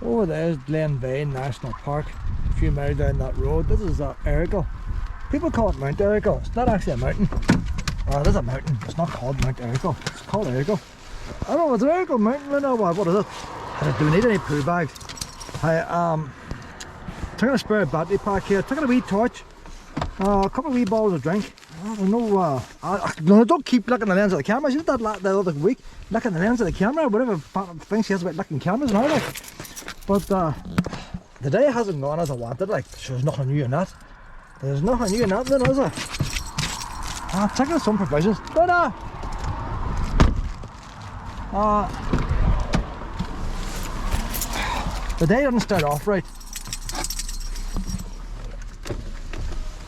Over there is Glenveigh National Park, a few miles down that road. This is Errigal. People call it Mount Errigal. It's not actually a mountain. It is a mountain. It's not called Mount Errigal. It's called Errigal. I don't know, it's an Errigal mountain right now. What is it? I don't need any poo bags. I took a spare battery pack here. Took a wee torch. A couple of wee bottles of drink. I don't know. No, don't keep looking at the lens of the camera. She did that the other week. Looking at the lens of the camera. Whatever thing she has about looking cameras and all that. But the day hasn't gone as I wanted. Like, there's nothing new in that. There's nothing new in that, then, is there? Taking some provisions. But the day didn't start off right.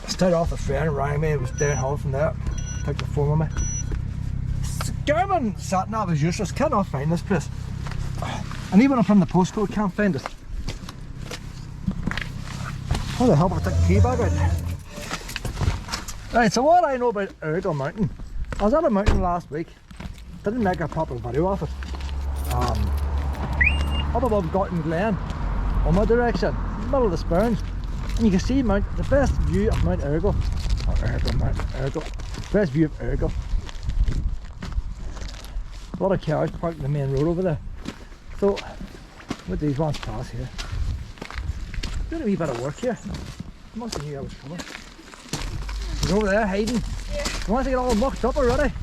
Started off, a friend rang me. It was down home from there. Took the phone with me. Garmin sat nav is useless. Cannot find this place. And even from the postcode, can't find it. How the hell did I take the key bag out? Right, so what I know about Errigal Mountain, I was at a mountain last week. Didn't make a proper video of it. Up above Garton Glen, on my direction, middle of the Spurns, and you can see the best view of Mount Errigal. Errigal. Best view of Errigal. A lot of cars parked on the main road over there. So, with these ones pass here. Doing a wee bit of work here. Must have knew I was coming. He's over there hiding. Yeah. He wants to get all mucked up already.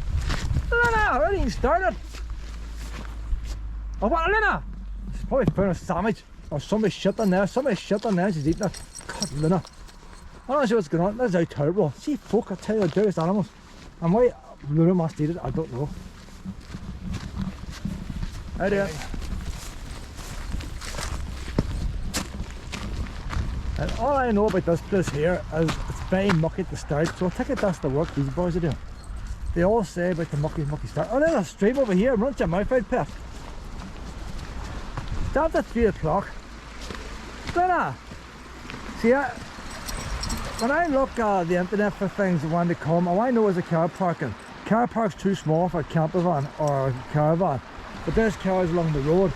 Lena, already even started. Oh, what, Lena? She's probably found a sandwich. Or somebody shit in there. Somebody shit in there and she's eating it. God, Lena. I don't know what's going on. That's how terrible. See, folk, I tell you, the dirtiest animals. And why Luna must eat it, I don't know. How do you? And all I know about this place here is it's very mucky to start, so I think that's the work these boys are doing. They all say about the mucky start. Oh, there's a stream over here, run your mouth out, pet. It's after 3 o'clock. Lena! See, when I look at the internet for things when they come, all I know is a car parking. Car park's too small for a camper van or a caravan, but there's cars along the road.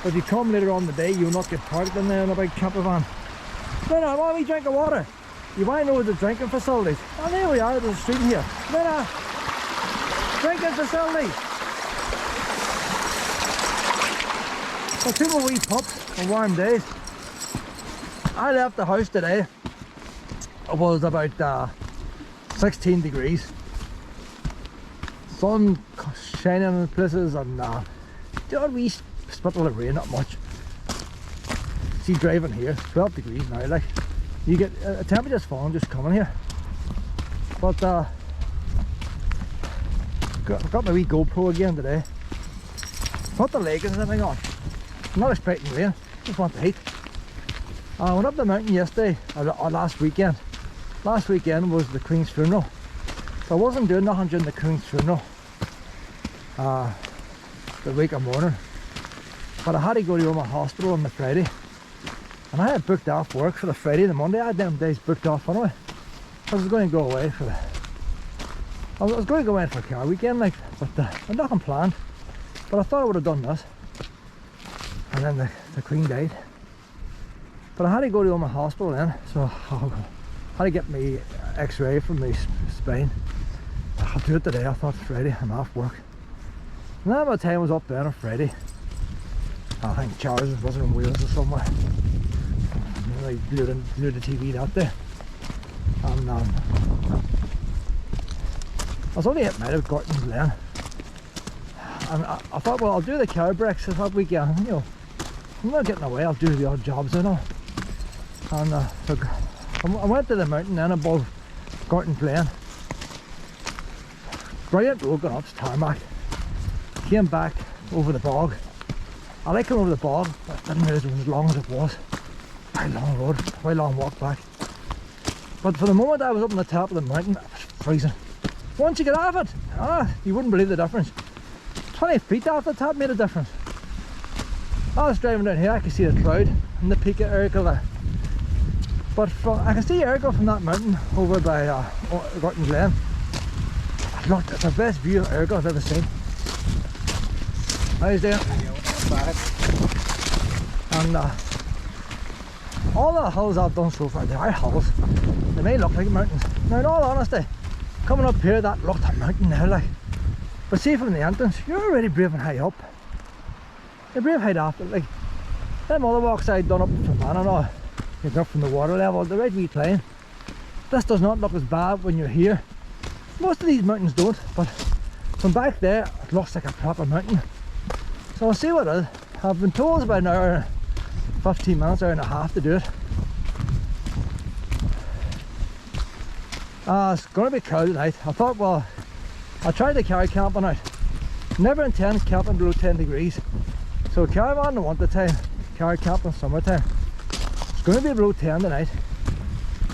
But if you come later on in the day, you'll not get parked in there in a big camper van. Lena, why are we drinking water? You might know the drinking facilities. Oh, there we are, there's a stream here. Lena! Drinking facilities! So people wee pups on warm days. I left the house today. It was about 16 degrees. Sun shining in places and the odd wee spittle of rain, not much. See, driving here, 12 degrees now, like, you get temperature's falling just coming here. But got my wee GoPro again today. Put the leggings and everything on. I'm not expecting rain, just want the heat. I went up the mountain yesterday, or last weekend. Last weekend was the Queen's funeral. So I wasn't doing nothing during the Queen's funeral. The week of mourning. But I had to go to my hospital on the Friday. And I had booked off work for the Friday and the Monday. I had them days booked off anyway. I was going to go away for I was going to go in for a car weekend, like, but nothing planned. But I thought I would have done this. And then the Queen died. But I had to go to my hospital then, so I had to get me X-ray from my spine. I'll do it today. I thought Friday, I'm off work. And then by the time I was up there on Friday, I think Charles wasn't on wheels or somewhere. I blew the TV that day. And I was only at night of Garton Glen. And I thought, well, I'll do the car breaks that weekend, you know. I'm not getting away, I'll do the odd jobs, you know. And so I went to the mountain then above Garton Glen. Brilliant road going up, it's tarmac. Came back over the bog. I like coming over the bog, but I didn't realise it was as long as it was. Very long road, very long walk back. But for the moment I was up on the top of the mountain, it was freezing. Once you get off it, you wouldn't believe the difference. 20 feet off the top made a difference. I was driving down here, I could see the cloud and the peak of Errigal there. But I can see Errigal from that mountain over by Garton Glen. Look, it's the best view of Errigal I've ever seen. How you doing? And all the hills I've done so far, they are hills. They may look like mountains. Now in all honesty, coming up here that looked a mountain now like. But see from the entrance, you're already brave and high up. You're brave high up, but like them other walks I'd done up from Donegal, you get up from the water level, the right wee plane. This does not look as bad when you're here. Most of these mountains don't, but from back there it looks like a proper mountain. So we'll see what it is. I've been told it's about an hour, 15 minutes, hour and a half to do it. It's going to be cold tonight. I thought, well, I tried to carry camping out. Never intend camping below 10 degrees. So carry on in the winter time, carry camping summertime. It's going to be below 10 tonight.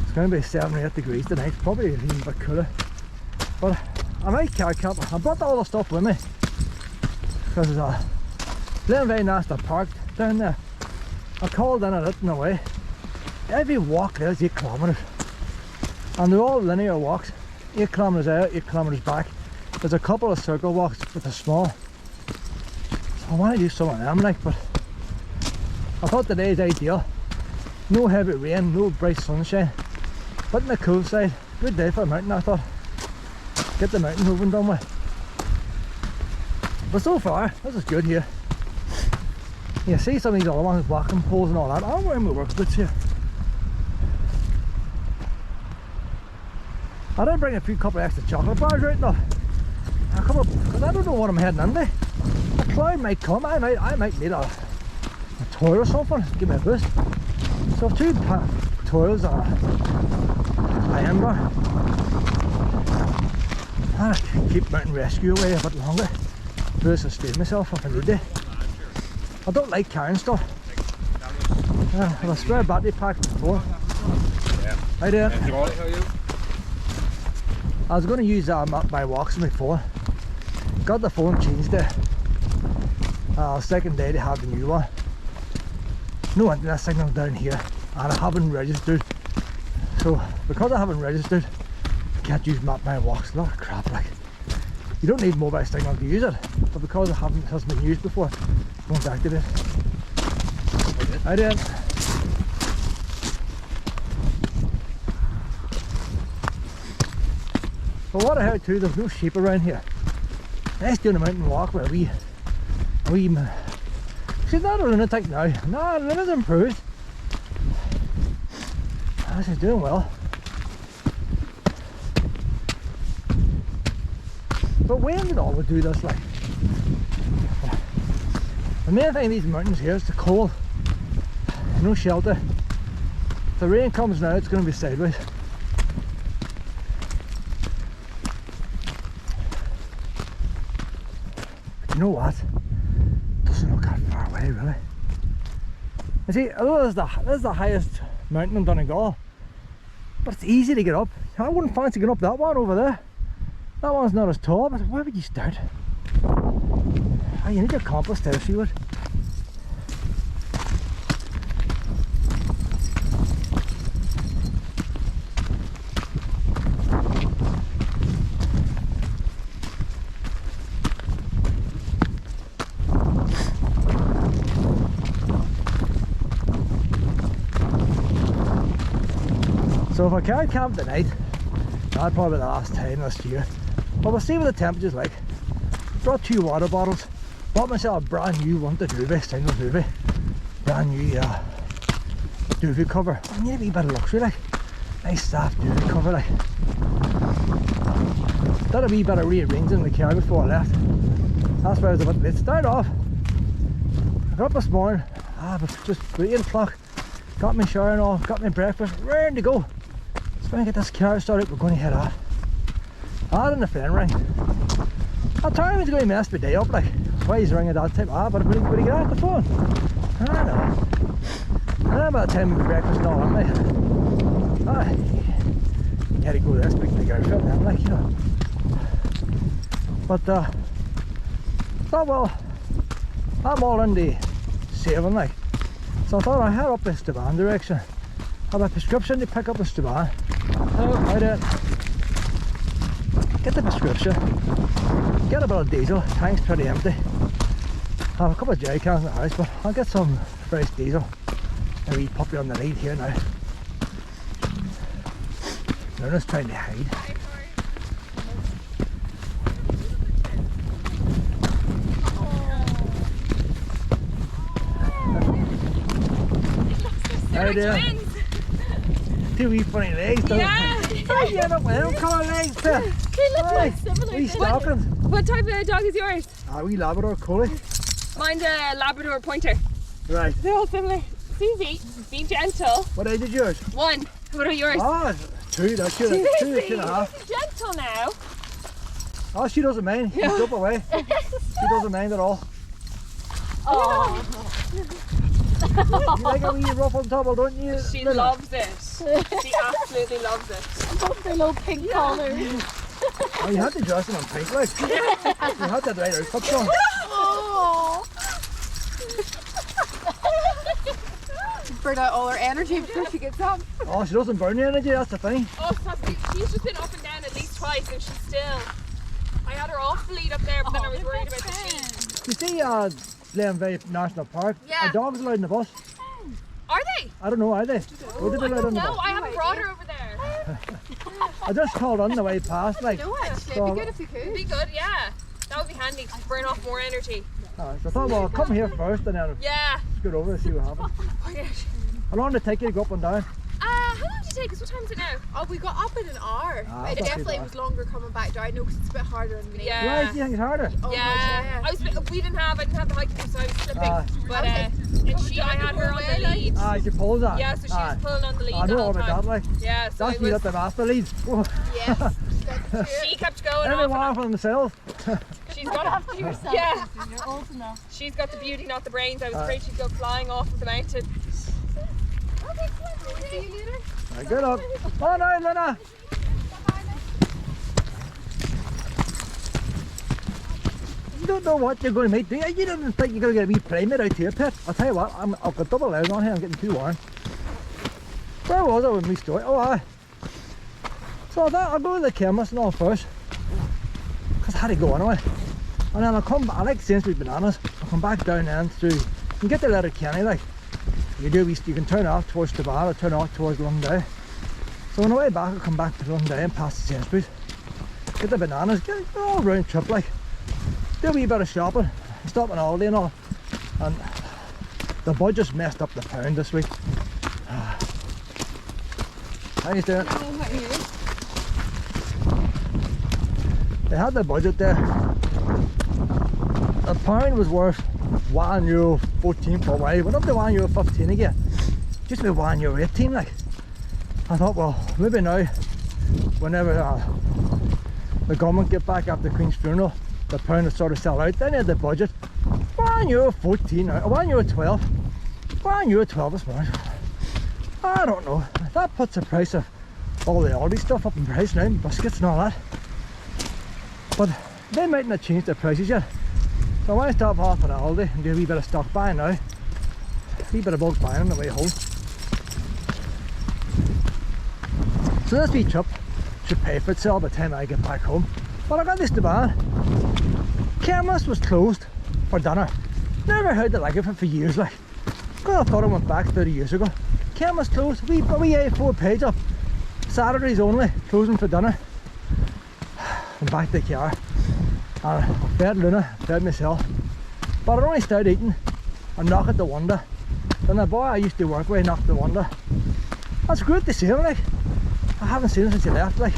It's going to be 7 or 8 degrees tonight, probably even a bit cooler. But I might carry camping. I brought all the stuff with me because it's a very nasty park down there. I called in it in a way. Every walk there is 8 kilometres. And they're all linear walks. 8 kilometres out, 8 kilometres back. There's a couple of circle walks, but they're small. So I want to do some of them like, but I thought today's ideal. No heavy rain, no bright sunshine. But in the cool side, good day for a mountain I thought. Get the mountain moving done with. But so far, this is good here. You see some of these other ones, walking poles and all that. I'm wearing my work boots here. I did bring a couple of extra chocolate bars right now. Because I don't know what I'm heading into. A cloud might come. I might need a toy or something. Give me a boost. So I've 2 toys and a iron bar. I can keep mountain rescue away a bit longer. To sustain myself if I need to. I don't like carrying stuff. I have a spare battery pack before. Hi there. I was going to use my walks on my phone. Got the phone changed there. Second day to have the new one. No internet signal down here, and I haven't registered. So because I haven't registered, I can't use my walks. A lot of crap like. You don't need mobile signal to use it, but because it hasn't been used before, I won't activate it. I did. But what I heard too, there's no sheep around here. Nice doing a mountain walk with a wee she's not a lunatic now. No, Luna's improved. She's doing well. But when did all we do this like? The main thing in these mountains here is the cold. No shelter. If the rain comes now, it's going to be sideways. You know what? It doesn't look that far away really. You see, although this is the highest mountain in Donegal, but it's easy to get up. I wouldn't fancy getting up that one over there. That one's not as tall, but where would you start? Oh, you need your compass there, see what? So if I carry camp tonight, that'll probably be the last time this year. But we'll see what the temperature's like. Brought 2 water bottles. Bought myself a brand new one to duvet, single duvet. Brand new duvet cover. I need a wee bit of luxury like. Nice soft duvet cover like. Did a wee bit of rearranging in the car before I left. That's why I was a bit late. Started off. I got up this morning, just about 8 o'clock. Got my shower and all, got my breakfast, ready to go. So when I get this car started, we're going to head off. I had on the phone ring. I thought he was going to mess my day up like. Why he's ringing at that time? But I'm going to get out the phone. I know. And then by the time we get breakfast and all that, like, you had to go there, speak to the girlfriend then, like, you know. But thought, well, I'm all in the saving like. So I thought I'd head up the Stavanger direction. Have a prescription to pick up in Stavanger. So I did. Get the prescription. Get a bit of diesel. Tank's pretty empty. I have a couple of jerry cans in the house, but I'll get some fresh diesel. A wee puppy on the lead here now. Luna's trying to hide. How do you? Two wee funny legs, don't Yeah. they? You end up with them colour legs, too. They look like similar. Wee stockings. What type of dog is yours? Wee Labrador collie. Mine's a Labrador Pointer. Right. They're all similar. Susie, be gentle. What age is yours? 1. What about yours? Oh, 2. That's 2, two and a half. Be gentle now. Oh, she doesn't mind. She's up away. She doesn't mind at all. Oh. You like a wee rough on top, don't you? She Lila? loves it. She absolutely loves it. Both their little pink collars. Oh, you had to dress them in pink, like. You had that right outfit on. Oh. Burn out all her energy before she gets up. Oh, she doesn't burn the energy, that's the thing. Oh, she's just been up and down at least twice and she's still... I had her off the lead up there, but then I was worried about the sheep. You see, Glenveigh National Park? Yeah. Are dogs allowed in the bus? Are they? I don't know, are they? Would they be I allowed don't in the know. bus? I haven't brought her over there. I just called on the way past, like. No, actually, So- it'd be good if we It'd could. be good, yeah. That would be handy to burn off more energy. So I thought, well, come here first and then Yeah. scoot over and see what happens. Oh, yeah. How long did it take you to go up and down? How long did it take us? What time is it now? Oh, we got up in an hour. Ah, It that's not too definitely bad. was longer coming back down. No, because it's a bit harder on the knee. Yeah. Right, do you think it's harder? Oh, Yeah. I didn't have the hiking, so I was slipping. Ah. But I had her on the lead. Ah, I suppose that. Yeah, so she was pulling on the lead I the know whole all about time. that, like. Yeah, so That's it me was, that the master leads. Yes. she kept going Everyone off. for themselves. She's got yeah. You're old enough. She's got the beauty, not the brains. I was afraid she'd go flying off of the mountain. Okay, see you later. Right, good luck. Oh no, Luna. You don't know what you're going to meet, do you? You don't think you're going to get a wee playmate out here, Pet. I'll tell you what, I've got double layers on here, I'm getting too warm. Where was I with my story? Oh, aye. So I'll go to the chemist and all first. Because I had to go anyway. And then I'll come back, I like Sainsbury's bananas. I'll come back down then through, you can get the Letterkenny, like. You can turn off towards the bar or turn off towards Lunday. So on the way back, I'll come back to Lunday and past the Sainsbury's. Get the bananas, get it all round trip, like. Do a wee bit of shopping, stop an Aldi and all. And the budget's messed up the pound this week. How you doing? They had the budget there. The pound was worth €1.14 per way. Went up to €1.15 again. Just be €1.18 like. I thought, well, maybe now, whenever the government get back after the Queen's funeral, the pound will sort of sell out. Then they had the budget. €1.14 now, €1.12. €1.12 this morning. I don't know. That puts the price of all the Aldi stuff up in price now, biscuits and all that. But they mightn't have changed their prices yet. So I want to stop off at Aldi and do a wee bit of stock buying now. A wee bit of bulk buying on the way home. So this wee trip should pay for itself by the time I get back home. But I got this demand. Chemist was closed for dinner. Never heard the like of it for years, like. God, I thought I went back 30 years ago. Chemist closed. We A4 page up. Saturdays only, closing for dinner. I'm back to the car. And I fed Luna, fed myself. But I only started eating and knock at the window. Then the boy I used to work with knocked the window. That's good to see him, like. I haven't seen him since he left, like.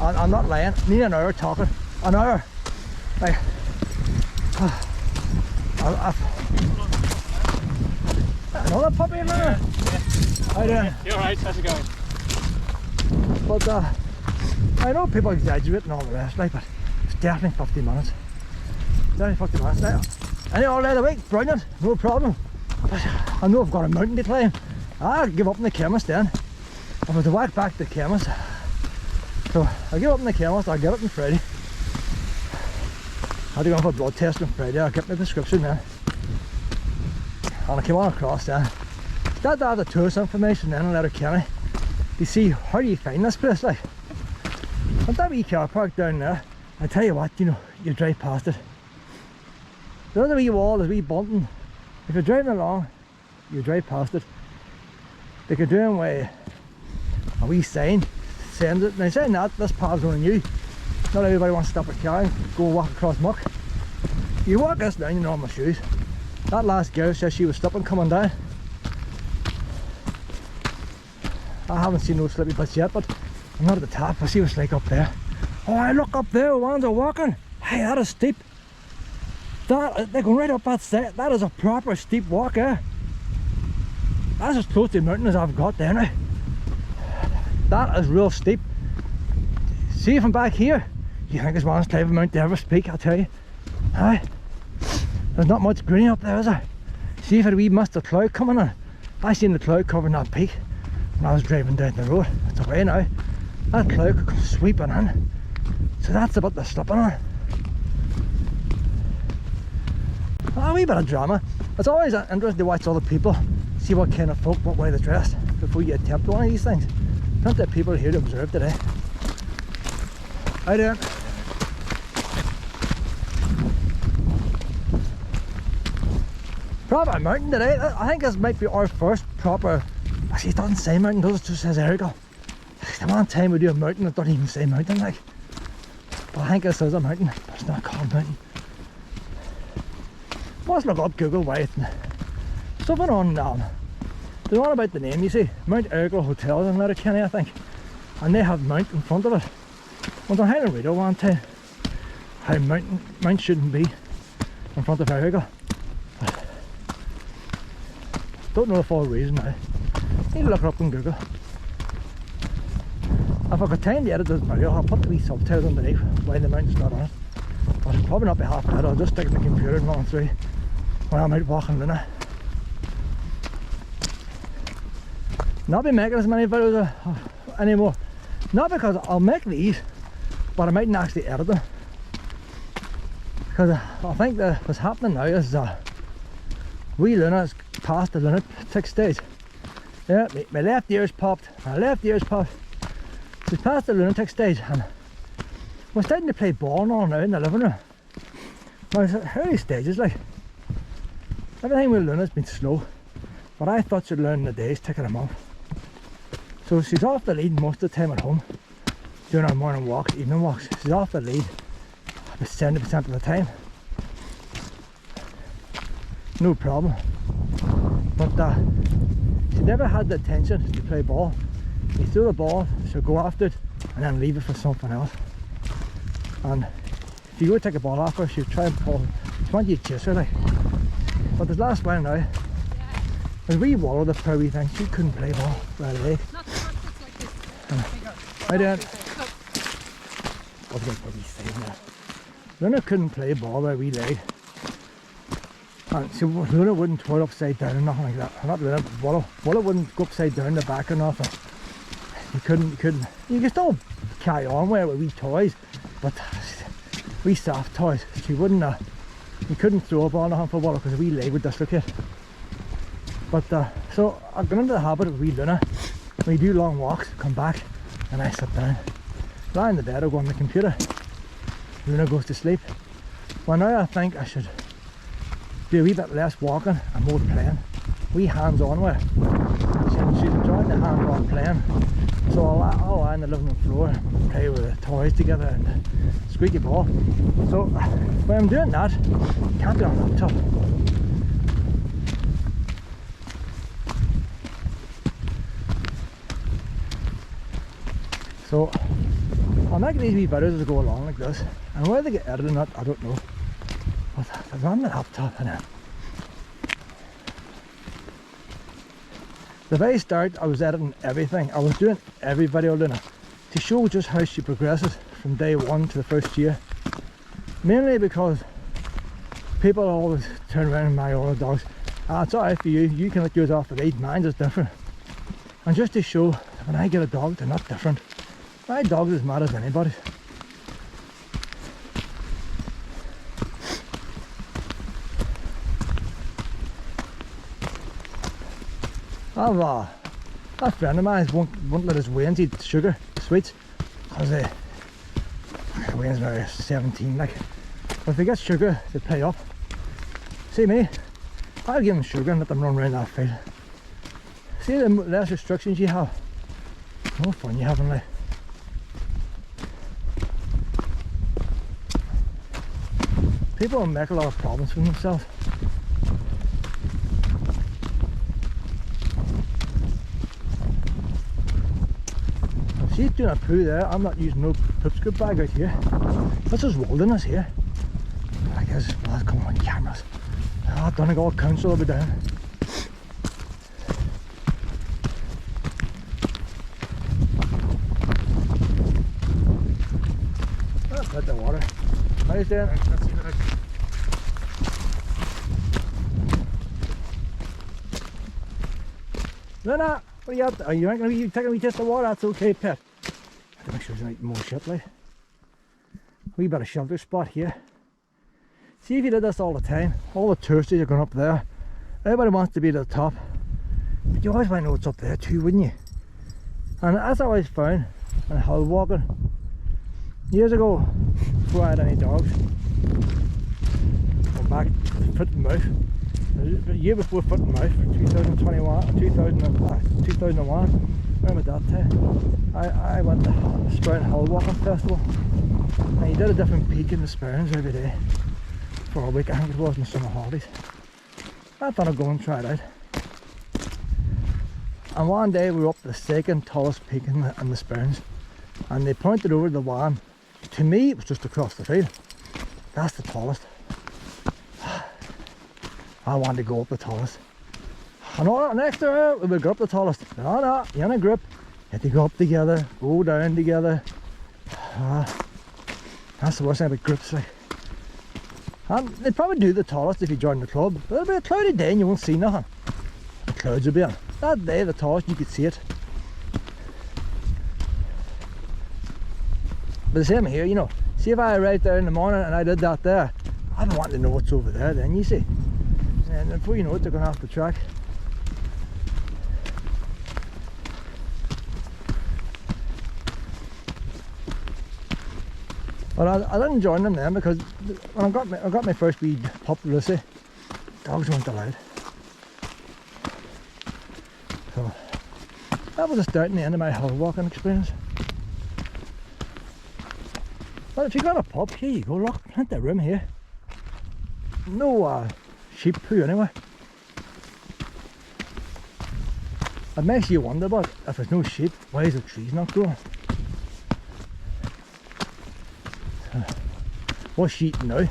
And I'm not lying, nearly an hour talking. An hour. Like, another puppy, Luna? How you doing? You're right, how's it going? But I know people exaggerate and all the rest, like, but it's definitely 50 minutes. Definitely 50 minutes now. Any all day of the week, brilliant, no problem. But I know I've got a mountain to climb. I'll give up in the chemist then. I have to walk back to the chemist. So I'll give up in the chemist, I'll get it on Friday. I had to go for a blood test on Friday, I'll get my prescription then. And I came on across then. Start to have the tourist information then in Letterkenny. You see, how do you find this place, like? And that wee car park down there, I tell you what, you know, you drive past it. There's a wee wall, there's a wee bunting if you're driving along, you drive past it, they could do away a wee sign saying that, now saying that, this path's only new. Not everybody wants to stop a car and go walk across muck. You walk this down in normal shoes. That last girl says she was stopping coming down. I haven't seen no slippy bits yet, but I'm not at the top. I see what's like up there. Oh, I look up there, the ones are walking. Hey, that is steep. That, they're going right up that side. That is a proper steep walk, eh? That's as close to the mountain as I've got there now. That is real steep. See from back here, you think it's one type of Mount Everest peak, I'll tell you. Aye. There's not much green up there, is there? See if a wee mist of cloud coming in. I seen the cloud covering that peak when I was driving down the road. It's away now. That cloud could come sweeping in. So that's about the slipping on. A wee bit of drama. It's always interesting to watch other people, see what kind of folk, what way they're dressed before you attempt one of these things. Plenty of people here to observe today. How you doing? Proper mountain today. I think this might be our first proper. Actually, it doesn't say mountain, does it? It just says Errigal. The one time we do a mountain, it doesn't even say mountain, like. But I think this is a mountain, but it's not called mountain. Must look up Google White. Something on the one about the name, you see, Mount Errigal Hotel in Letterkenny, I think. And they have Mount in front of it. Went on Highland Radio one time how Mount shouldn't be in front of Errigal. Don't know the full reason now. Need to look it up on Google. If I've got time to edit this video, I'll put the wee subtitles underneath why the mountain's not on it. But it'll probably not be half bad. I'll just stick it in the computer and run through when I'm out walking Luna. Not be making as many videos anymore. Not because I'll make these, but I mightn't actually edit them. Because I think that what's happening now is wee Luna has passed the lunatic stage. Yeah, my left ear's popped, my left ear's popped. She's past the lunatic stage and we're starting to play ball and all now in the living room. Now it's at early stages, like. Everything with Luna's been slow, but I thought she'd learn in the days, taking a month. So she's off the lead most of the time at home, doing our morning walks, evening walks. She's off the lead about 70% of the time. No problem. But she never had the attention to play ball. You throw the ball, she'll go after it and then leave it for something else. And if you go take a ball off her, she'll try and pull. She wants you to chase her, like. But this last while now, as we wallow the poor wee thing, she couldn't play ball right away. I didn't. I was going to put these things there. Luna couldn't play ball where we laid. And so Luna wouldn't twirl upside down or nothing like that. Not Luna, but Wallow. Wallow wouldn't go upside down the back or nothing. You couldn't. You could still carry on with wee toys, but wee soft toys. She wouldn't. You couldn't throw a ball or nothing for Wallow because a wee leg would dislocate. But so I've got into the habit of wee Luna. When we do long walks, come back and I sit down. Lie in the bed or go on the computer. Luna goes to sleep. Well, now I think I should do a wee bit less walking and more playing. Wee hands on with her. She's enjoying the hands on playing. So I'll lie on the living room floor and play with the toys together and squeaky ball. So when I'm doing that, can't be on a laptop. So I'll make these wee videos as I go along like this, and whether they get edited or not, I don't know. But I'm on the laptop and the very start I was editing everything. I was doing every video Luna to show just how she progresses from day one to the first year. Mainly because people always turn around and my older dogs. It's alright for you, you can let yours off the lead, mine's is different. And just to show that when I get a dog, they're not different. My dog's as mad as anybody. That friend of mine won't let his Waynes eat sugar, sweets, because Wayne's now 17, like. But if they get sugar, they play up. See me, I'll give them sugar and let them run around that field. See, the less restrictions you have, the more fun you have in life. People make a lot of problems for themselves. If she's doing a poo there, I'm not using no poop scoop bag out here. This is wilderness here. I guess well, come on cameras. Oh, Donegal Council will be down. That's at the water. Nice there. Lena, what are you up to? Are you going to be taking me test the water? That's okay, pet. I have to make sure there's not more shit like. We got a shelter spot here. See, if you did this all the time, all the touristies are going up there. Everybody wants to be at the top. But you always want to know what's up there too, wouldn't you? And as I always found when hill walking, years ago, before I had any dogs, going back foot and mouth, the year before foot and mouth, 2001, remember that time? I went to the Spurn Hill Walking Festival, and you did a different peak in the Spurns every day for a week. I think it was in the summer holidays. I thought I'd go and try it out. And one day we were up to the second tallest peak in the Spurns, and they pointed over the one. To me, it was just across the field. That's the tallest. I wanted to go up the tallest. And all next to her, we would go up the tallest. No, you're in a group. You have to go up together, go down together. That's the worst thing about groups. Like. And they'd probably do the tallest if you join the club. But it'll be a cloudy day and you won't see nothing. The clouds will be on. That day, the tallest, you could see it. But the same here, you know. See, if I arrived there in the morning and I did that there, I'd want to know what's over there then, you see. And before you know it, they're going off the track. But I didn't join them then because when I got my first wee pup, Lucy, dogs weren't allowed. So that was the start and the end of my hill walking experience. But if you got a pup, here you go, look, plenty of room here. No sheep poo anyway. It makes you wonder, but if there's no sheep, why is the trees not growing? What's she eating now? Is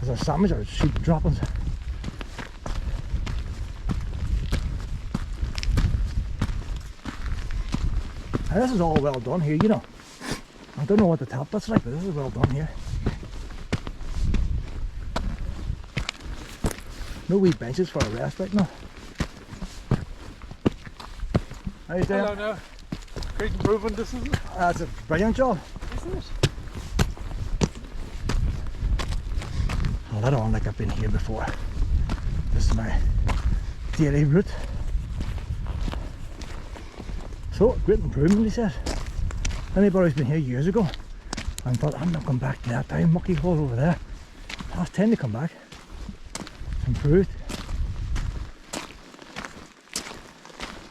there a sandwich or sheep droppings? Now, this is all well done here, you know. I don't know what the top that's like, but this is well done here. No wee benches for a rest right now. How you doing? Hello now. Great improvement this is it? That's a brilliant job. Isn't it? I'll let on like I've been here before. This is my daily route. So, great improvement, he said. Anybody who's been here years ago and thought, I'm not going back to that down mucky hole over there. I was 10 to come back. It's improved.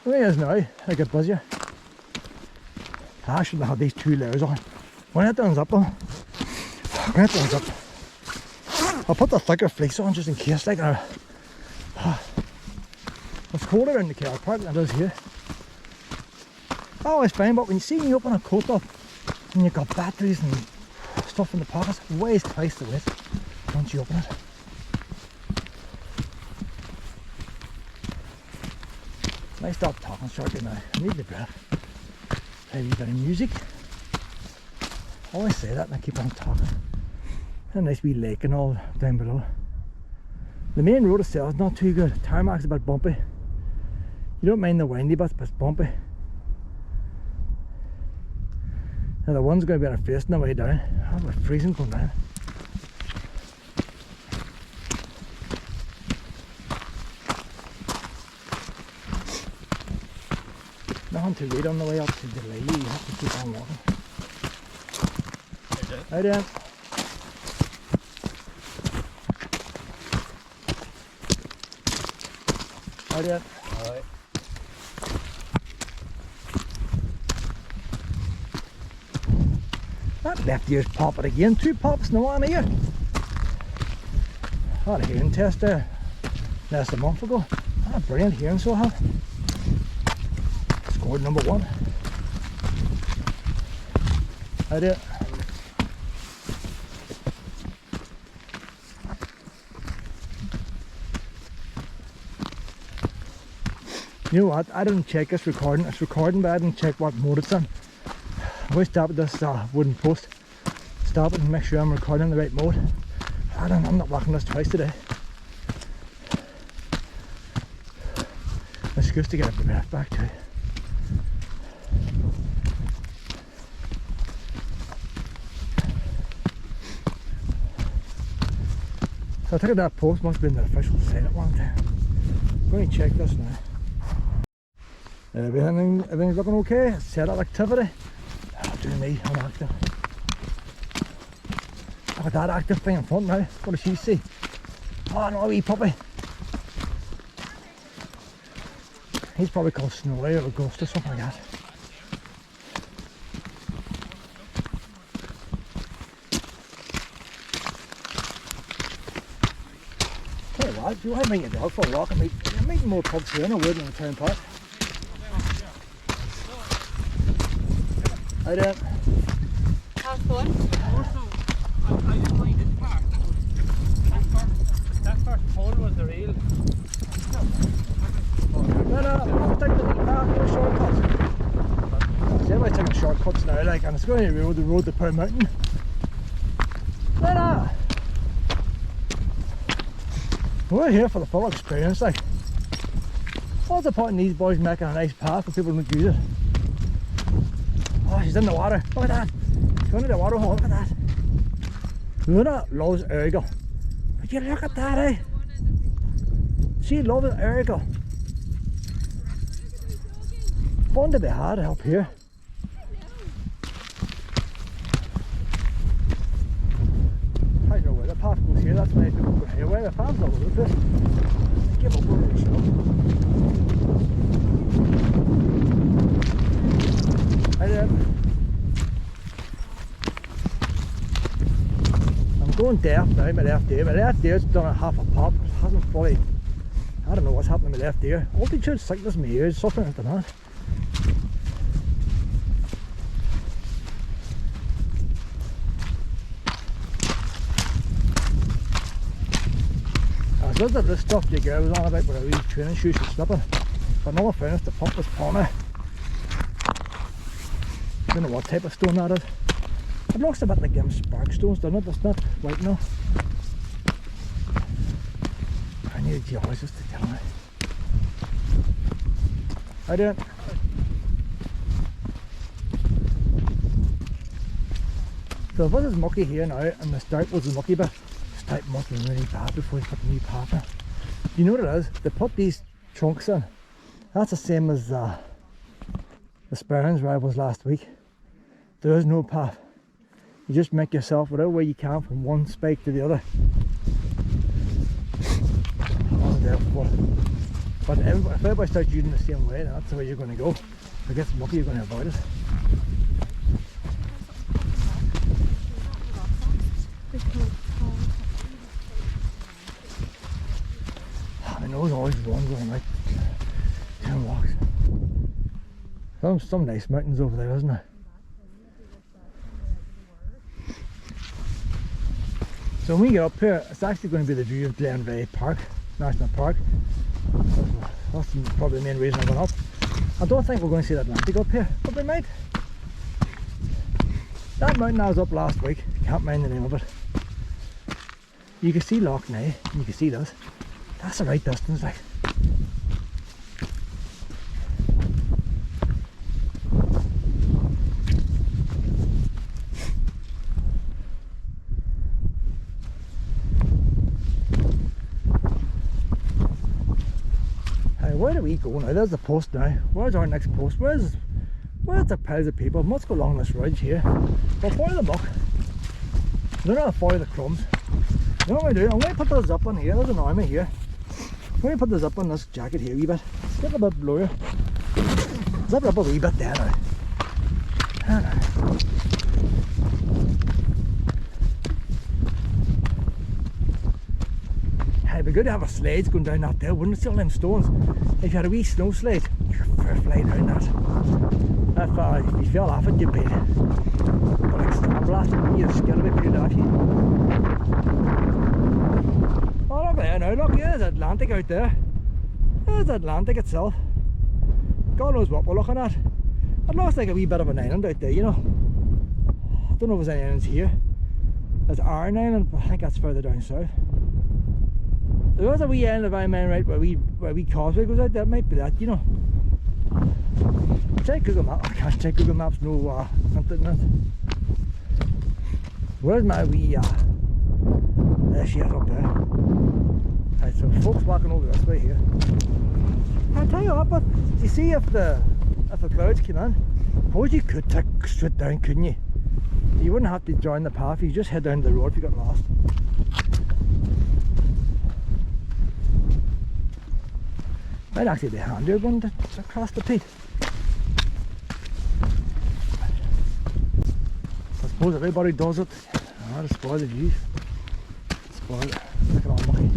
The way it is now, I get busier. I shouldn't have these two layers on. When it turns up though, when it turns up, I'll put the thicker fleece on just in case, like, it's colder in the car park than it is here. I always find, but when you see me open a coat up and you've got batteries and stuff in the pockets, it weighs twice the weight once you open it. I stop talking shortly now. I need the breath. Play a wee bit of music. I always say that and I keep on talking. A nice wee lake and all down below. The main road itself is not too good. Tarmac's a bit bumpy. You don't mind the windy bits, but it's bumpy. Now the one's going to be on our face on the way down. Oh, we're freezing going down. Nothing to read on the way up to delay you. You have to keep on walking. Hi Dan. Out it. Alright. That left ear's popping again. 2 pops in one ear. I had a hearing test there less than a month ago. I had brilliant hearing, so I have. Scored number 1. Out it. You know what? I didn't check this recording. It's recording, but I didn't check what mode it's in. I always stop at this wooden post. Stop it and make sure I'm recording in the right mode. I'm not walking this twice today. Excuse to get up the breath back too. So I think that post must have been the official site at one time. I'm going to check this now. Everything's looking okay. Set up activity. Oh, do me, I'm active. Look at that active thing in front now. What does she see? Oh no, a wee puppy. He's probably called Snowy or a ghost or something like that. Tell you what, if you want to bring your dog for a walk, I'm meeting more pups here than I would in the town park. How do you? Have fun. I didn't mind this part. That first pole was the real. No, take the path, no shortcuts. See, everybody's taking shortcuts now, like, and it's going to be the road to Pearl Mountain. No. We're here for the full experience, like. What's the point in these boys making a nice path if people don't use it? Oh, she's in the water. Look at that. She's under the water hole. Look at that. Luna loves Errigal. Would you look at that, eh? She loves Errigal. Fun to be had up here. I don't know where the path goes here. That's why people go here. Where the path's all over the place. Give up over yourself. Hi there. I'm going deaf now, my left ear. My left ear's done a half a pop. It hasn't fully. I don't know what's happening to my left ear. Altitude sickness in my ears, suffering at the moment. I was looking at this stuff the girl was on about with her wee training shoes and slipping. But in all fairness, the pump was funny. I don't know what type of stone that is. It looks a bit like them spark stones, doesn't it? It's not white enough. I need a geologist to tell me. How do you? So if this is mucky here now, and the start was the mucky bit, the start must be really bad before you put the new path in. You know what it is? They put these trunks in. That's the same as the Sperrins where I was last week. There is no path. You just make yourself whatever way you can from one spike to the other. But if everybody starts using the same way, then that's the way you're going to go. If it gets mucky, you're going to avoid it. My nose always runs when I'm like 10 walks. Some nice mountains over there, isn't there? So when we get up here, it's actually going to be the view of Glenveigh Park, National Park. That's probably the main reason I went up. I don't think we're going to see that Atlantic up here, but we might. That mountain I was up last week, can't mind the name of it. You can see Loch Ness, and you can see this. That's the right distance, like. Where do we go now? There's the post now. Where's our next post? Where's the piles of people? Let's go along this ridge here. We'll follow the muck. They're not follow the crumbs. You know what I do? I'm going to put those up on here. There's an army here. Let me put the zip on this jacket here a wee bit. It's getting a bit blurry. Zip it up a wee bit there now. There now. It'd be good to have a sled going down that there, wouldn't it? Still them stones. If you had a wee snow sled, you're fair fly down that. If you fell off it, you'd be like sandblasting. You're scared of it, pretty daffy. Oh, look there now, look, there's Atlantic out there. There's Atlantic itself. God knows what we're looking at. It looks like a wee bit of an island out there, you know. I don't know if there's any islands here. There's Iron Island, but I think that's further down south. There was a wee island of Iron Man right where we causeway goes out, that might be that, you know. Check Google Maps. I can't check Google Maps, no internet. Where's my wee there she is up there. Right, so folks walking over this way here. I'll tell you what, but you see if the clouds came in, I suppose you could take straight down, couldn't you? You wouldn't have to join the path, you just head down the road if you got lost. Might actually be handier going to across the pit. I suppose everybody does it. I just spoil the view. Spoil it. Look at all lucky.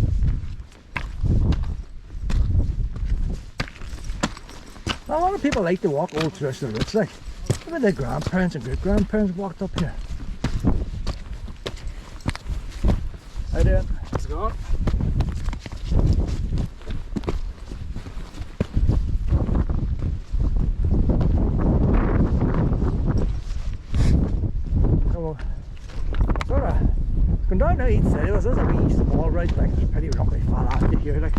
A lot of people like to walk all through the roots, like maybe their grandparents and great grandparents walked up here. How doing? How's it going? Down now each side of us, there's a wee small right, like it's pretty rocky far after here, like.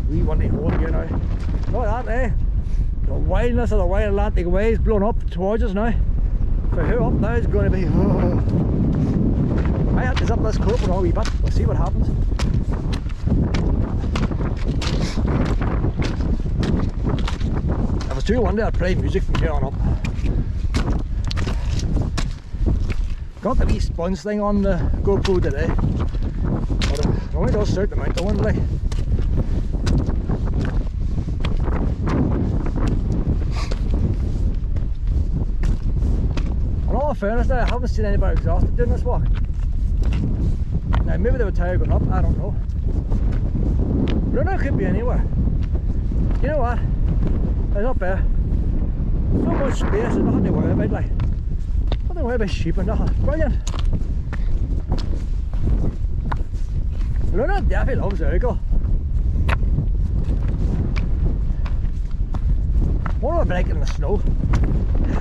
We want to hold here now. Look at that, eh? The wildness of the wild Atlantic waves blowing up towards us now. So here up now is going to be. I have to zip this coat for a wee bit. We'll see what happens. If it's too windy, I'll play music from here on up. Got the wee sponge thing on the GoPro today, but it only does a certain amount of one, like. In all fairness now, I haven't seen anybody exhausted doing this walk. Now maybe they were tired going up, I don't know. But it could be anywhere. You know what? It's up there. So much space, there's nothing to worry about, like. Nothing to worry about sheep and nothing. Brilliant. Luna definitely loves Errigal. One of them breaking in the snow.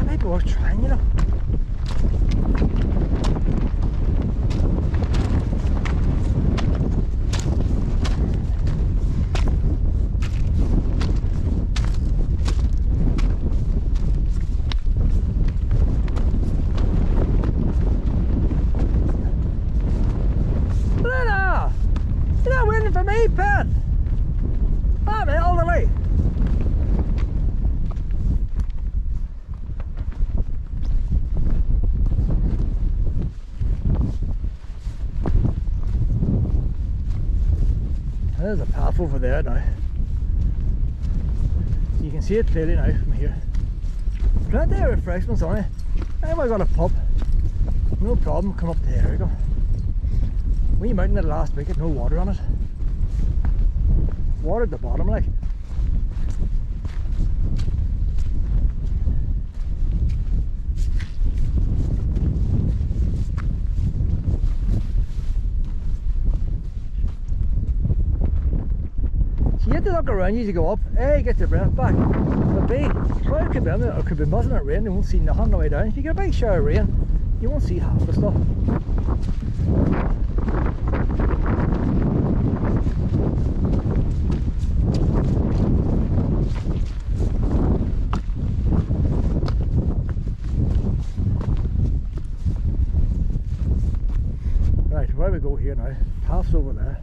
Maybe worth trying, you know. There's a path over there now. You can see it clearly now from here. Plenty of refreshments on it. Anybody got a pub? No problem, come up to Errigal. We mountain it last week, had no water on it. Water at the bottom, like. You have to look around you as you go up. A, get your breath back. But B, cloud could be in there, or could be buzzing at rain, you won't see nothing on the way down. If you get a big shower of rain, you won't see half the stuff. Right, where we go here now? Path's over there.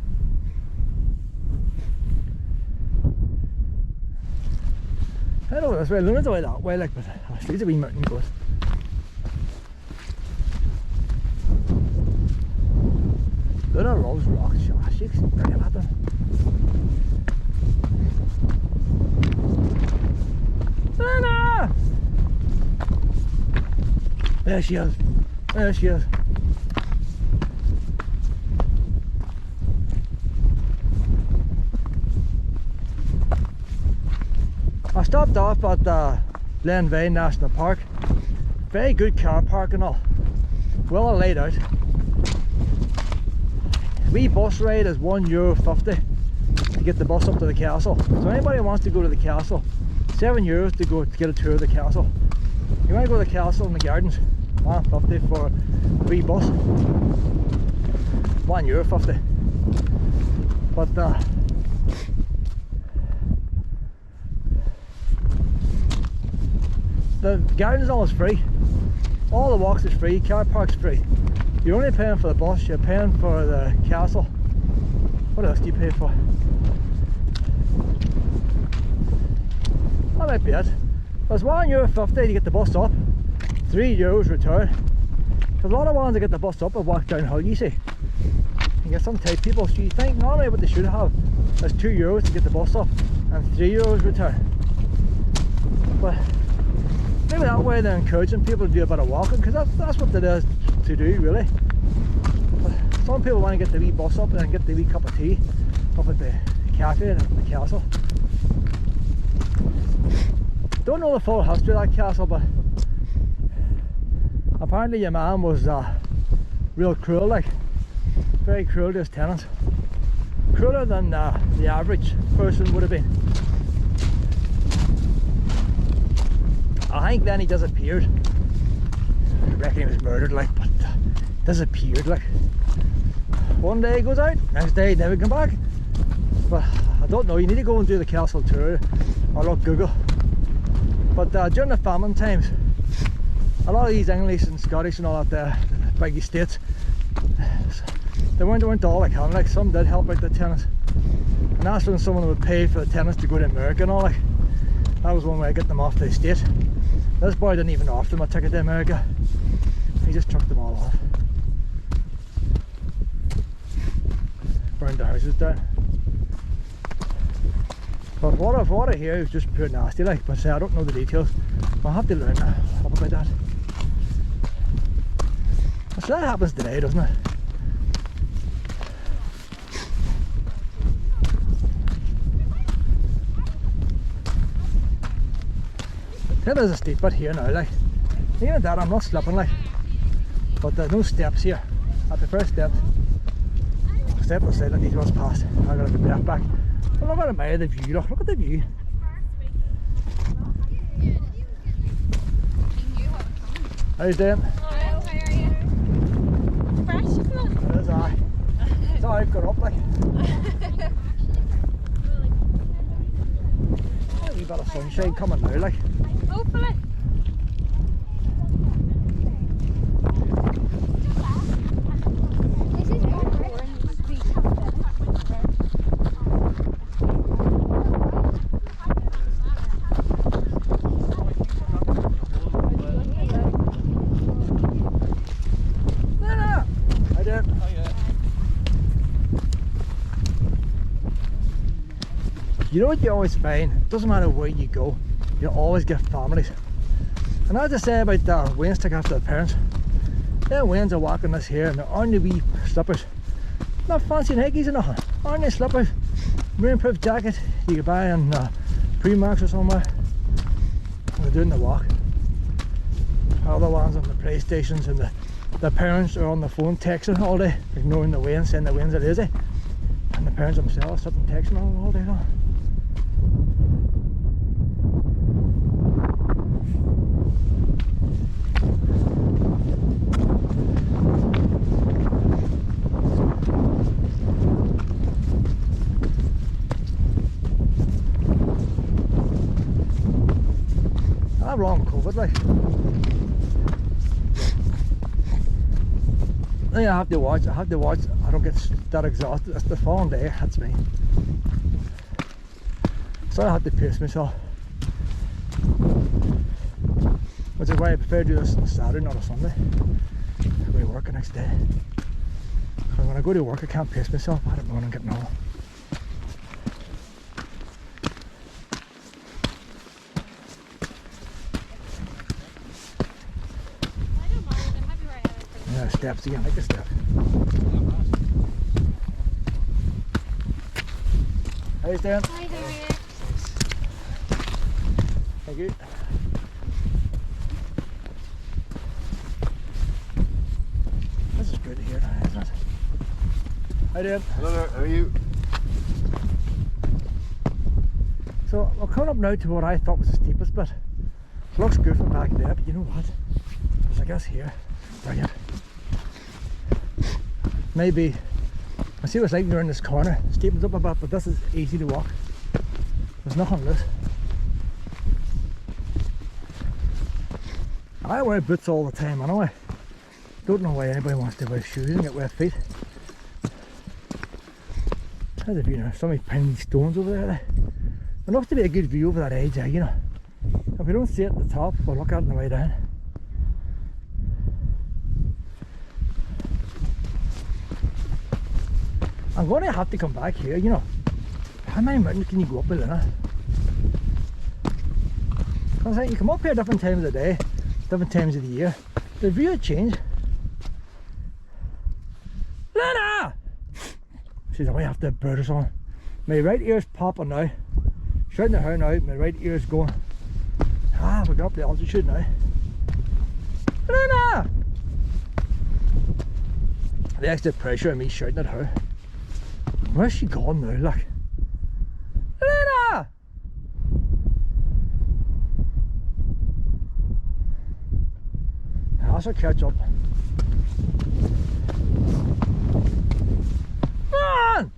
I don't know this way, Luna's away that way, like, but there's a wee mountain goes. Luna those rocks. Oh, she's brilliant at them. Anna! There she is. There she is. I stopped off at Glen Vein National Park. Very good car park and all. Well laid out. Wee bus ride is €1.50 to get the bus up to the castle. So anybody who wants to go to the castle, €7 to go to get a tour of the castle. You want to go to the castle and the gardens, €1.50 for a wee bus. €1.50. But the gardens almost free. All the walks is free, car park's free. You're only paying for the bus, you're paying for the castle. What else do you pay for? That might be it. There's €1.50 to get the bus up, €3 return. Because a lot of ones that get the bus up have walked downhill, you see. You get some tight people, so you think normally what they should have is €2 to get the bus up and €3 return. But maybe that way they're encouraging people to do a bit of walking, because that's what it is to do really. But some people want to get the wee bus up and then get the wee cup of tea up at the cafe and at the castle. Don't know the full history of that castle, but apparently your man was real cruel, like very cruel to his tenants. Crueler than the average person would have been. I think then he disappeared. I reckon he was murdered, like, but disappeared, like. One day he goes out, next day he never come back. But I don't know, you need to go and do the castle tour or look Google. But during the famine times, a lot of these English and Scottish and all that the big estates, they weren't all like him, like some did help out the tenants. And that's when someone would pay for the tenants to go to America and all, like. That was one way to get them off the estate. This boy didn't even offer them a ticket to America. He just trucked them all off. Burned the houses down. But what I hear is just pure nasty, like, but say I don't know the details. I'll have to learn up about that. So that happens today, doesn't it? There's a steep bit here now, like. Even that I'm not slipping, like. But there's no steps here. At the first step, step aside, let these ones past. I'm gonna get the back. But look at the view, look at the view. How you doing? Hello, how are you? Fresh, isn't it? It is, aye. It's alright, got up, like. A wee bit of sunshine coming now, like. Hopefully. You know what you always find? It doesn't matter where you go, you always get families. And as I say about the Wayne's took after the parents, their Waynes are walking this here and they're on the wee slippers. Not fancy Nikes or nothing, on the slippers. Rainproof jacket you can buy in Primarks or somewhere. And they're doing the walk. Other ones on the PlayStations and the parents are on the phone texting all day, ignoring the Waynes, saying the Waynes are lazy. And the parents themselves sitting texting all day long. I have long COVID, like. I have to watch, I don't get that exhausted. It's the following day, that's me. So I have to pace myself. Which is why I prefer to do this on a Saturday, not a Sunday. We work the next day. Because when I go to work I can't pace myself. I don't know when I'm getting home. I don't mind. I'm happy where I am. Yeah, steps again, like a step. How you doing? Hi, how are you? Thank you. This is good to hear, isn't it? How you doing? Hello there, how are you? So we're coming up now to what I thought was the steepest bit. It looks good from back there, but you know what? There's I guess here. Brilliant. Maybe I see what it's like when you're in this corner. It steepens up a bit, but this is easy to walk. There's nothing loose. I wear boots all the time anyway. Don't know why anybody wants to wear shoes and get wet feet. How's the view now? So many tiny stones over there. Enough to be a good view over that edge there, you know. If we don't see it at the top, we'll look at it on the way down. I'm going to have to come back here, you know. How many mountains can you go up with, Luna? I was like, you come up here different times of the day, different times of the year. The view would change. Luna! She's away after a bird or something. My right ear's popping now. Shouting at her now, my right ear's going. Ah, we got up the altitude now. Luna! The extra pressure of me shouting at her. Where's she gone now, look? Luna! I should catch up. Come on!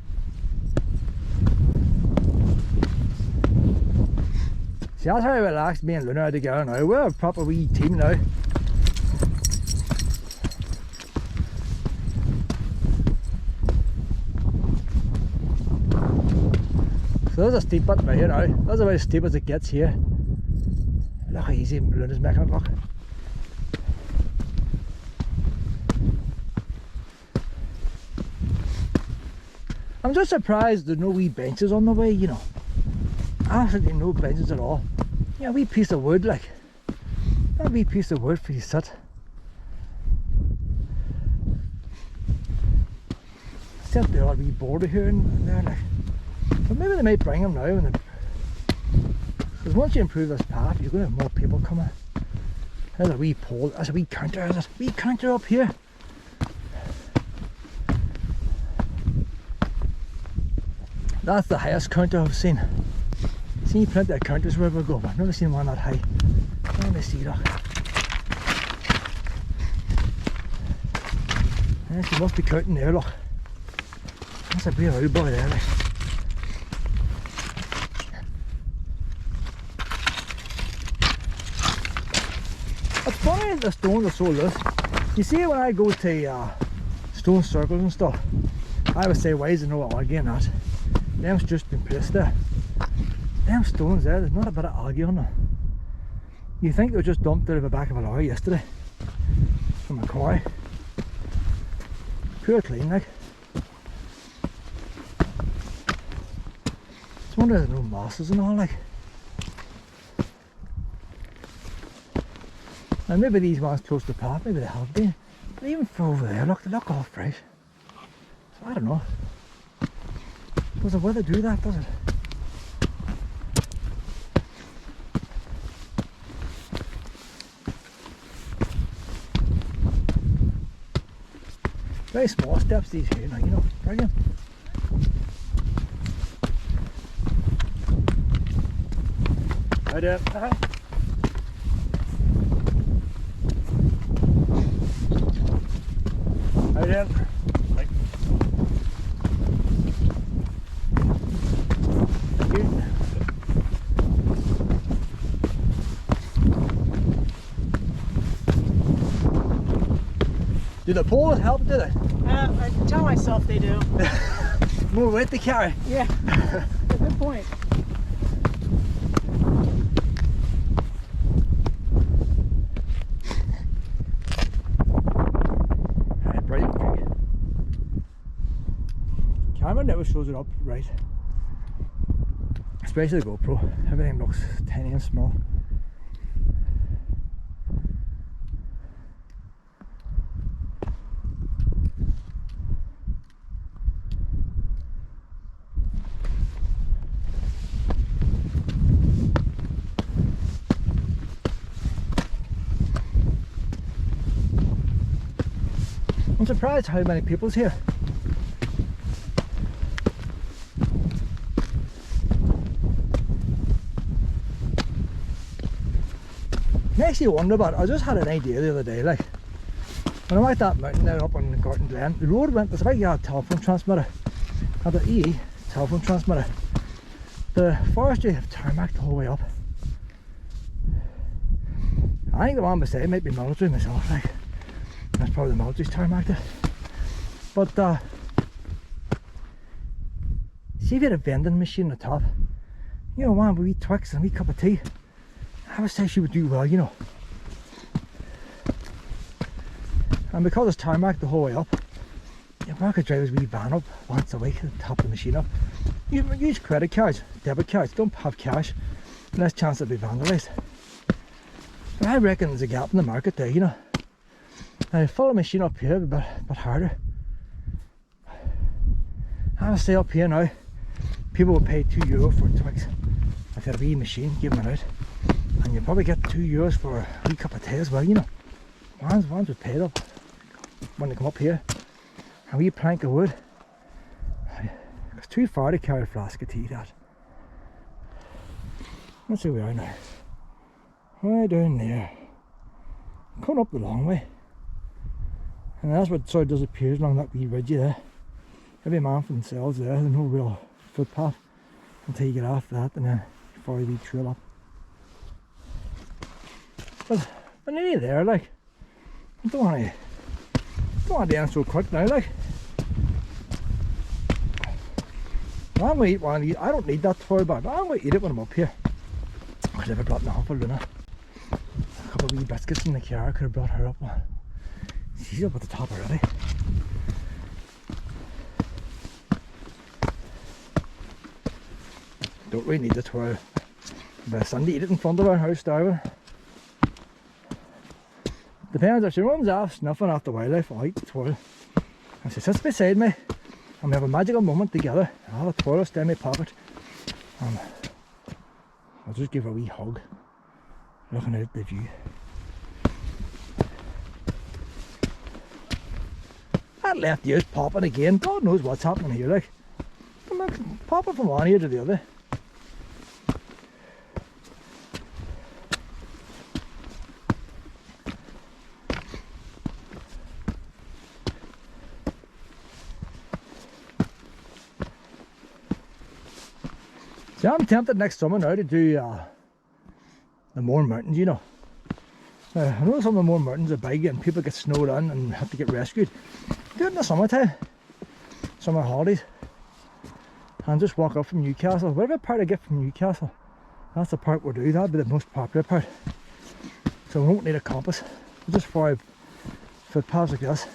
See, that's how relaxed me and Luna are together now. We're a proper wee team now. So there's a steep bit right here now. That's about as steep as it gets here. Look how easy Luna's making it look. I'm just surprised there's no wee benches on the way, you know. Absolutely no benches at all. Yeah, a wee piece of wood, like. A wee piece of wood for you to sit. Except there are a wee border here and there, like. But maybe they might bring them now. Because once you improve this path, you're going to have more people coming. There's a wee pole. There's a wee counter. There's a wee counter up here. That's the highest counter I've seen. I've seen plenty of counters wherever we go, but I've never seen one that high. Let me see, look. Yes, you must be counting there, look. That's a big old boy there, like. It's funny the stones are so loose. You see when I go to stone circles and stuff, I would say, why is there no algae in that? Them's just been placed there. Them stones there, there's not a bit of algae on them. You think they were just dumped out of the back of a lorry yesterday from a quarry. Pure clean, like. Just wonder if there's no mosses and all, like. And maybe these ones close to the path, maybe they have been. But even from over there, look, they look all fresh. So I don't know. Does the weather do that, does it? Very small steps these here now, you know, brilliant. Hi there. Hi. Hi there. Hi. Thank you. Do the poles help, do they? I tell myself they do. More weight to carry. Yeah, good point. Right, brilliant. camera never shows it up right. Especially the GoPro. Everything looks tiny and small. I'm surprised how many people's here. Makes you wonder about it. I just had an idea the other day, like when I'm at that mountain there up on Garden Glen, the road went, there's a big telephone transmitter, had the EE telephone transmitter. The forestry have tarmacked the whole way up. I think the one beside might be military myself, like that's probably the military's tarmacked it. But see if you had a vending machine on the top, you know, one with wee Twix and a wee cup of tea, I would say she would do well, you know. And because it's tarmacked the whole way up, you could drive his wee van up once a week and top the machine up. You use credit cards, debit cards, don't have cash, less chance it'll be vandalised. But I reckon there's a gap in the market there, you know. Now fill a machine up here would be a bit harder. I would say up here now, people will pay €2 for Twix. If they had a wee machine, give them it out. And you probably get €2 for a wee cup of tea as well, you know. Ones would pay up when they come up here. A wee plank of wood. It's too far to carry a flask of tea, that. Let's see where we are now. Way down there. Coming up the long way. And that's what sort of disappears along that wee ridge there. Every man for themselves there, there's no real footpath until you get off that and then you follow the wee trail up. But we're nearly there, like. I don't want to end so quick now, like. I'm going to eat one of these. I don't need that toy bag, but I'm going to eat it when I'm up here. I could have brought me off for Luna. A couple of wee biscuits in the car, I could have brought her up one. She's up at the top already. Don't really need the toy. But Sunday eat it in front of our house, Darwin. Depends, if she runs off snuffing after wildlife, I'll eat the twirl. If she sits beside me and we have a magical moment together, I'll have a twirl stay in my pocket. I'll just give her a wee hug, looking out the view. That left ear's popping again. God knows what's happening here, like. I'm popping from one ear to the other. See, I'm tempted next summer now to do the Mourne Mountains, you know. I know some of the Mourne Mountains are big and people get snowed in and have to get rescued. Do it in the summertime, summer holidays, and just walk up from Newcastle. Whatever part I get from Newcastle, that's the part we'll do. That'll be the most popular part. So we won't need a compass. We'll just follow footpaths like this,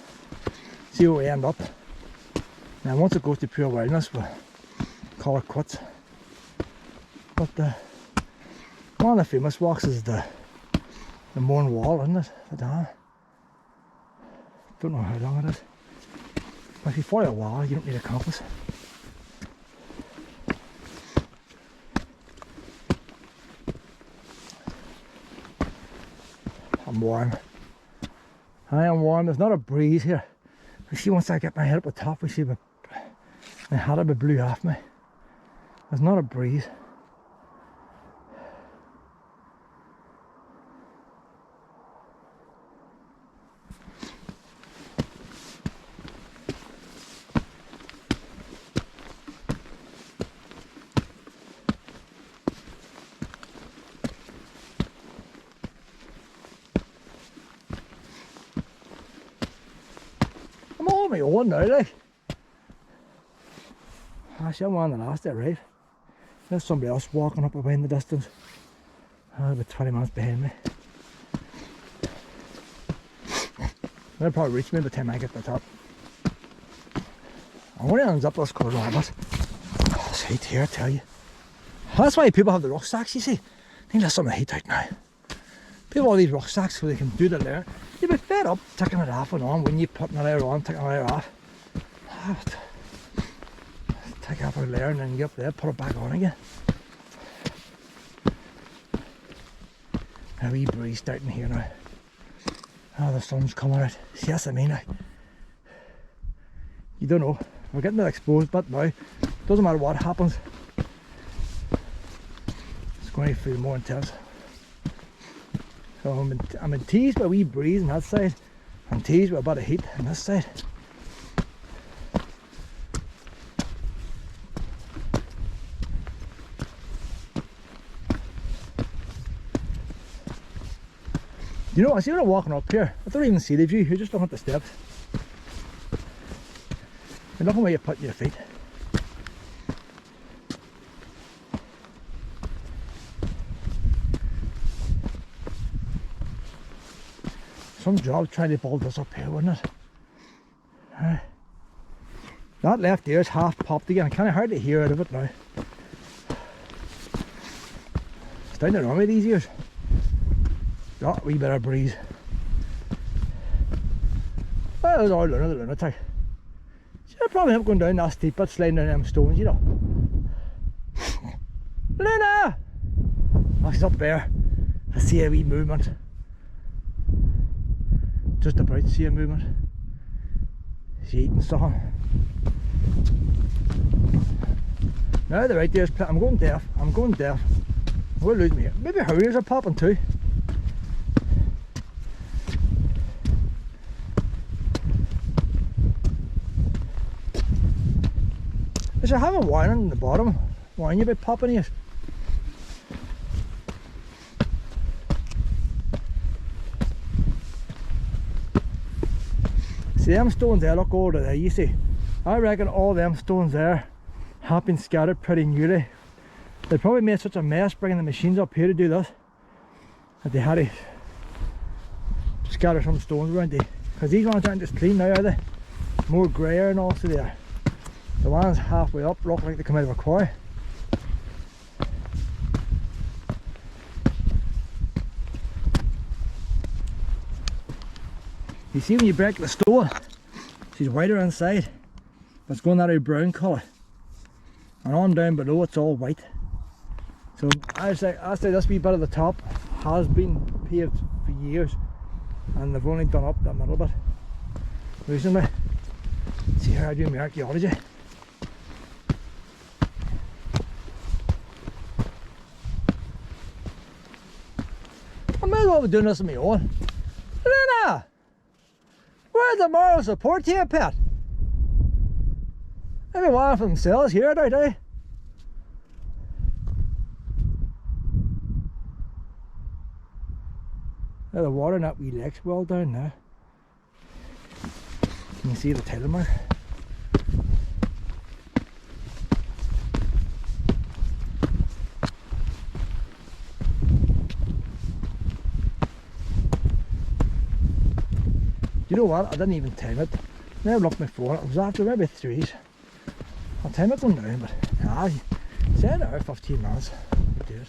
see where we end up. Now once it goes to pure wilderness, we'll call it quits. But one of the famous walks is the Mourne Wall, isn't it? The dam. Don't know how long it is. But if you follow a wall, you don't need a compass. I'm warm. I am warm. There's not a breeze here. You see, once I get my head up the top, we see my hat will be blew off me. There's not a breeze. My own now, like. Actually, I'm on the last to arrive. There's somebody else walking up away in the distance. About 20 minutes behind me. They'll probably reach me by the time I get to the top. I'm going to unzip this coat on it. Oh, this heat here, I tell you. That's why people have the rucksacks, you see. I think that's some of the heat out now. People have these rucksacks so they can do the layer. You'd be fed up taking it off and on when you putting a layer on, taking a layer off. Take off a layer and then get up there, put it back on again. A wee breeze starting here now. Oh, the sun's coming out. See, that's what I mean. You don't know. We're getting it exposed, but now doesn't matter what happens. It's going to feel more intense. So I'm in teased by a wee breeze on that side. I'm teased by a bit of heat on this side. You know, I see when I'm walking up here, I don't even see the view, you're just looking at the steps. You're looking where you put your feet. Some job trying to build this up here, wouldn't it? That left ear's half popped again, I kind of hardly hear out of it now. It's down the wrong with these ears. Got a wee bit of breeze. Well, there's our Luna, the lunatic. See, I probably have going down that steep but sliding down them stones, you know. Luna! Oh, she's up there. I see a wee movement. Just about to see a movement. She's eating something. Now the right there's I'm going deaf. I'm going deaf. We'll lose me here. Maybe her ears are popping too. They should have a warning in the bottom, warning you about popping ears. See them stones there, look over there, you see. I reckon all them stones there have been scattered pretty newly. They probably made such a mess bringing the machines up here to do this that they had to scatter some stones around there. Because these ones aren't just clean now, are they? More greyer and all, so they are. The ones halfway up look like they come out of a quarry. You see when you break the stone, she's whiter inside, but it's going that out brown colour. And on down below it's all white. So I say this wee bit of the top has been paved for years, and they've only done up that middle bit recently. See how I do my archaeology. I might as well be doing this on my own. Luna! Where's the moral support here, pet? Maybe one for themselves here, don't they? There's the water in that wee lake's well down there. Can you see the tidal mark? You know what? I didn't even time it. Never looked at my phone. It was after maybe 3. I'll time it on now, but nah, say an hour, 15 minutes. I'll do it.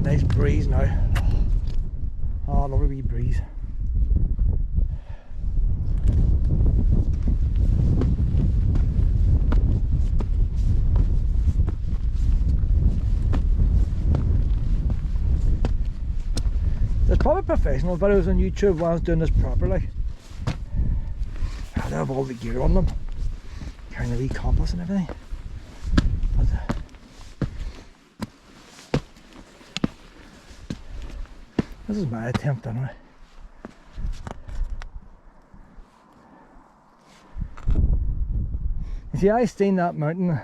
Nice breeze now. Oh, lovely wee breeze. There's probably professional videos on YouTube ones doing this properly. They have all the gear on them, carrying the wee compass and everything. But, this is my attempt anyway. You see, I seen that mountain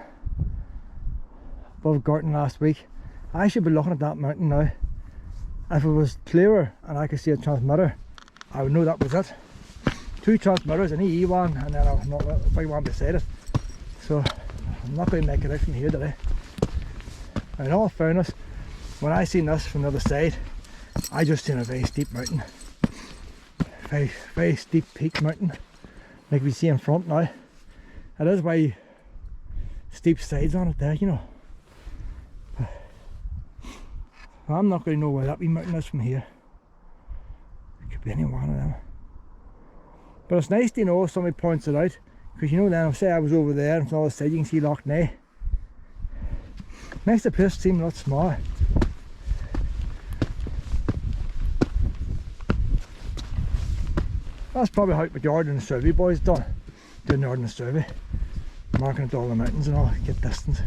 above Garton last week. I should be looking at that mountain now. If it was clearer and I could see a transmitter, I would know that was it. 2 transmitters, an EE one and then a big one beside it. So I'm not going to make it out from here today. In all fairness, when I seen this from the other side, I just seen a very steep mountain. very, very steep peak mountain, like we see in front now. It is very steep sides on it there, you know. But I'm not going to know where that wee mountain is from here. It could be any one of them. But it's nice to know if somebody points it out, because you know then, if say I was over there and from the other side you can see Loch Ness. Makes the place seem a lot smaller. That's probably how the Northern Survey boys done. Do Northern Survey. Marking out all the mountains and all, get distance.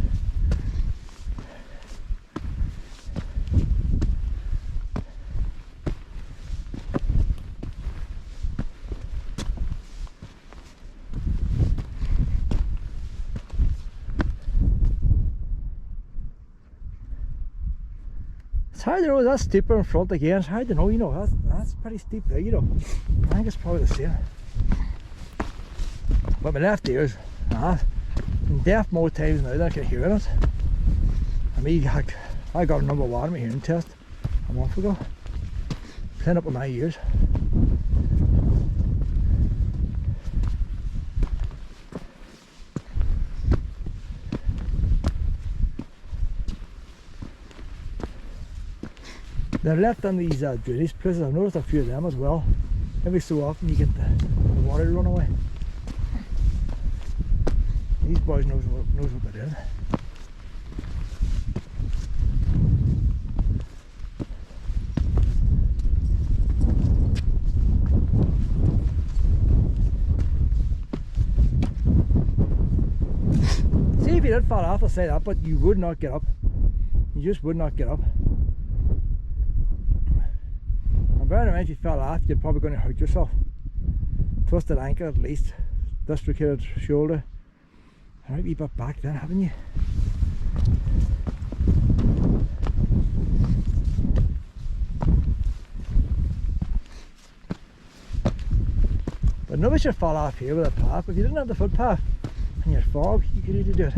It's hard to know, that's steeper in front again. It's hard to know, you know, that's pretty steep there, you know. I think it's probably the same. But my left ears, I'm deaf more times now than I can hear it. I mean, I got a number 1 on my hearing test a month ago. Playing up with my ears. They're left on these drainage places. I've noticed a few of them as well. Every so often you get the water to run away. These boys knows what they're doing. See, if you did fall off, I'll say that, but you would not get up. You just would not get up. And bearing in mind, if you fell off, you're probably going to hurt yourself. Twisted ankle at least, dislocated shoulder. A right wee bit back then, haven't you? But nobody should fall off here with a path. If you didn't have the footpath and your fog, you could easily do it.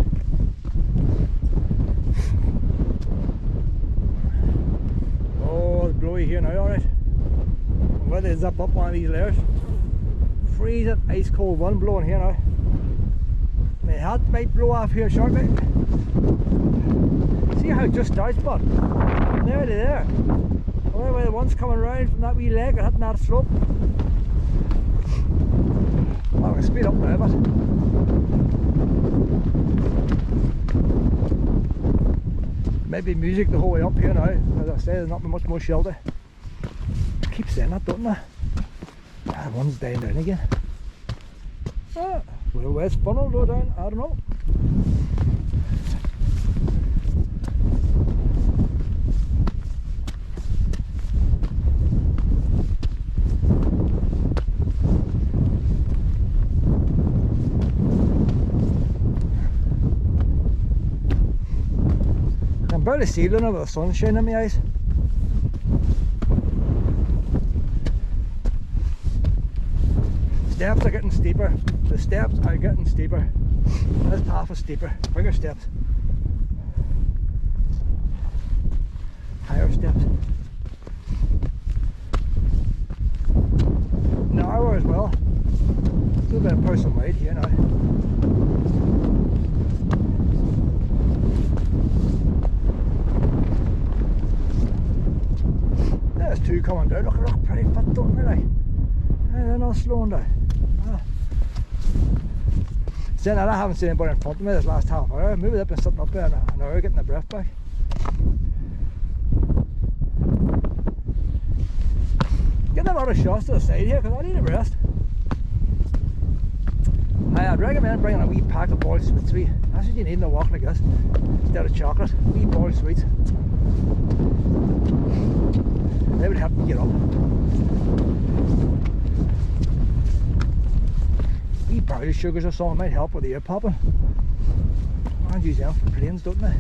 Oh, it's blowy here now, alright. Whether it's up one of these layers. Freezing, ice cold wind blowing here now. My hat might blow off here shortly. See how it just starts, but nearly there. Where the one's coming round from that wee leg and hitting that slope. Well, I can speed up now, but maybe music the whole way up here now. As I say, there's not much more shelter. I keep saying that, don't I? The one's dying down again. Well, where's funnel go down? I don't know. I'm barely seeing it with the sunshine in my eyes. Steps are getting steeper. The steps are getting steeper. This path is steeper. Bigger steps. Higher steps. Narrower as well. A little bit of person wide here now. There's two coming down. Look, pretty fit, don't they? Like? They're not slowing down. Saying that, I haven't seen anybody in front of me this last half hour. Maybe they've been sitting up there an hour getting their breath back. Getting a lot of shots to the side here because I need a rest. I'd recommend bringing a wee pack of boiled sweets. That's what you need in a walk like this. Instead of chocolate, wee boiled sweets. They would help you get up. Wee barley sugars or something might help with the ear popping. I use them for planes, don't they?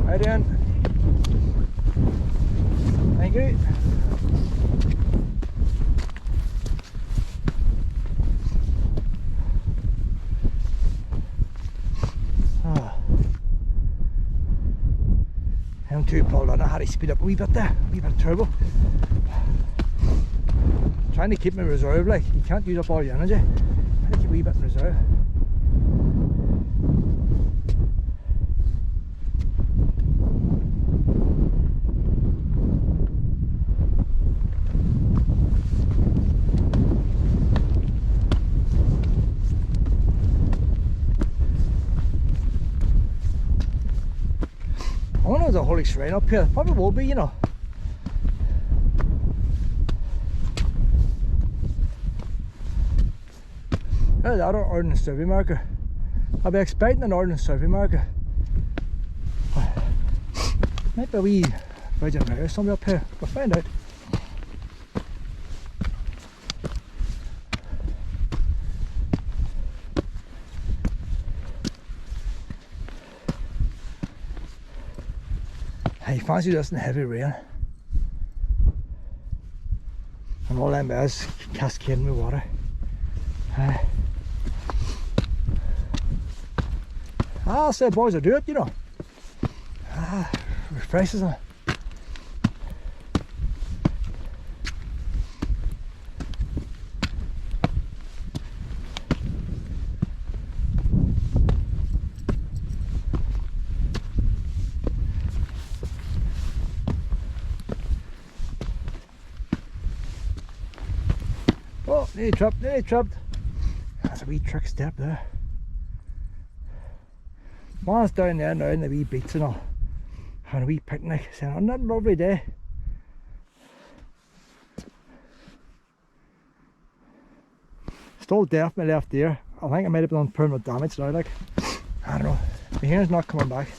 Right then. Thank you. Him too pulled on. I had to speed up a wee bit there, a wee bit of turbo. Trying to keep my reserve, like, you can't use up all your energy. Trying to keep a wee bit in reserve. I wonder if there's a holy shrine up here. Probably will be, you know. There's that ordnance survey marker. I'll be expecting an ordnance survey marker. Might be a wee Virgin Mary or something up here. We'll find out. Hey, fancy this in heavy rain. And all them bears cascading with water. I'll say boys will do it, you know. Refreshes them. Oh, nearly tripped, nearly tripped. That's a wee trick step there. One's down there now in the wee beach and all, having a wee picnic, saying, "Oh, not a lovely day." Still deaf my left ear. I think I might have done permanent damage now, like. I don't know. My hearing's not coming back.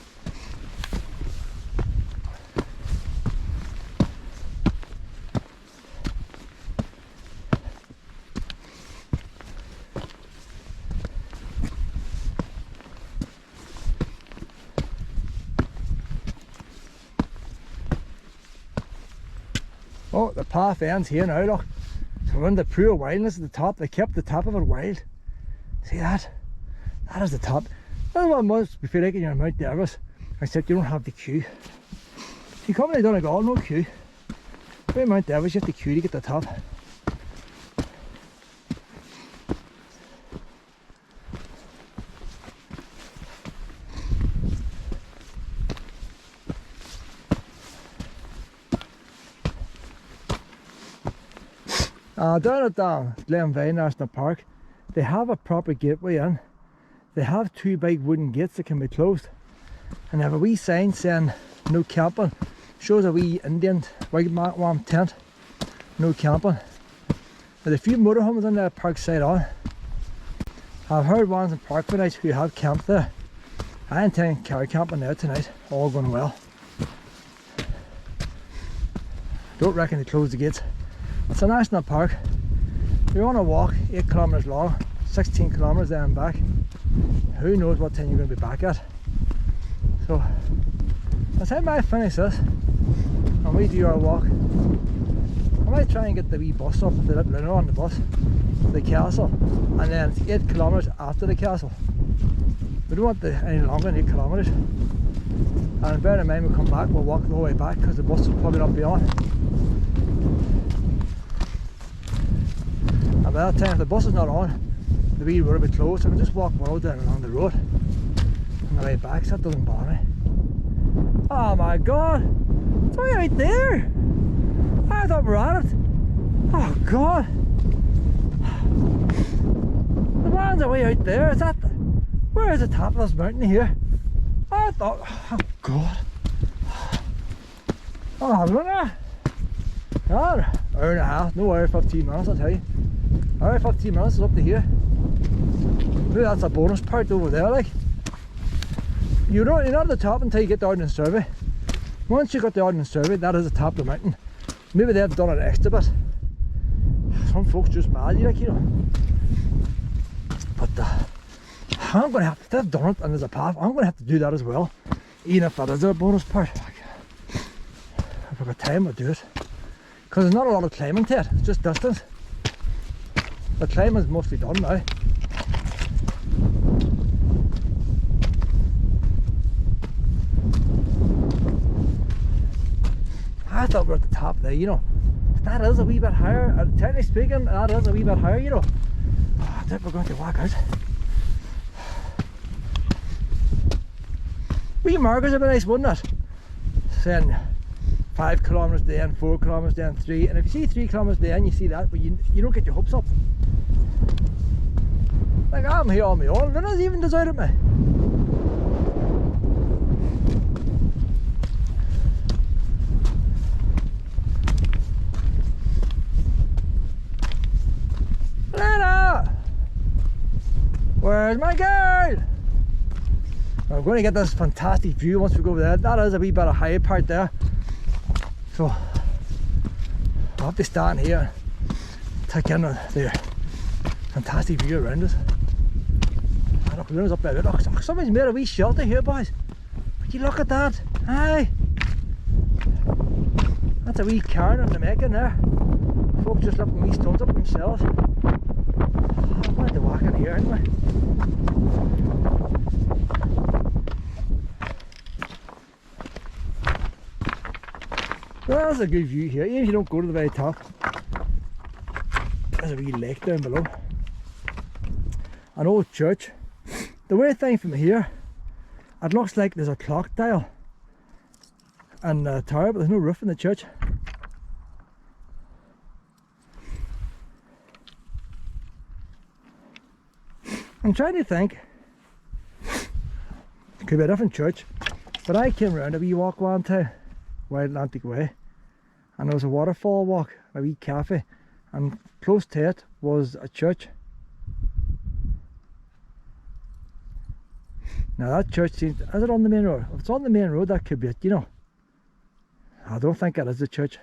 Oh, the path ends here now, look. So we're in the pure wildness at the top. They kept the top of it wild. See that? That is the top. That's what it must be feel like in your Mount Everest, except you don't have the queue. If you come to Donegal, no queue. But in Mount Everest, you have the queue to get the top. Down at Glenveigh National Park, they have a proper gateway in. They have two big wooden gates that can be closed, and they have a wee sign saying no camping. Shows a wee Indian wigwam tent, no camping. There's a few motorhomes on the park side on. I've heard ones in Park nights who have camped there. I intend carry camping there tonight, all going well. Don't reckon they close the gates. It's a national park. You're on a walk 8 kilometres long, 16 kilometres there and back. Who knows what time you're going to be back at. So, by the time I finish this and we do our walk, I might try and get the wee bus up, the little runner on the bus, to the castle, and then it's 8 kilometres after the castle. We don't want any longer than 8 kilometres. And bear in mind, we come back, we'll walk the whole way back because the bus will probably not be on. And by that time, if the bus is not on, the wee road will be closed, so I can just walk well down along the road on the way back, so that doesn't bother me. Oh my god! It's way out there! I thought we were at it! Oh god! The mountains are way out there, is that? Where is the top of this mountain here? I thought, oh god! Oh, runner! God, hour and a half, no hour 15 minutes, I'll tell you. Hour 15 minutes is up to here. Maybe that's a bonus part over there, like. You're not at the top until you get the ordnance survey. Once you got the ordnance survey, that is the top of the mountain. Maybe they've done an extra bit. Some folks just mad, like, you know. But I'm going to have to, they've done it and there's a path, I'm going to have to do that as well. Even if that is a bonus part. If I've got time, I'll do it. Because there's not a lot of climbing to it, it's just distance. The climbing's mostly done now. I thought we were at the top there, you know. That is a wee bit higher. Technically speaking, that is a wee bit higher, you know. I think we're going to walk out. Wee markers would be nice, wouldn't it? Saying 5 kilometres then, 4 kilometres then, 3. And if you see 3 kilometres then, you see that, but you don't get your hopes up. Like, I'm here on my own. Luna's even deserted me. Luna! Where's my girl? We're going to get this fantastic view once we go over there. That is a wee bit of high part there. So I'll have to stand here and take in the fantastic view around us. Ah, look, Luna's up there. Look, somebody's made a wee shelter here, boys. Would you look at that? Aye. That's a wee cairn in the making there. Folks just lifting wee stones up themselves. I wanted to walk in here anyway. Well, that's a good view here, even if you don't go to the very top. There's a wee lake down below. An old church. The weird thing from here, it looks like there's a clock dial and a tower, but there's no roof in the church. I'm trying to think. It could be a different church, but I came around a wee walk one time, Wild Atlantic Way, and there was a waterfall walk, a wee cafe, and close to it was a church. Now that church seems, is it on the main road? If it's on the main road, that could be it, you know. I don't think it is the church.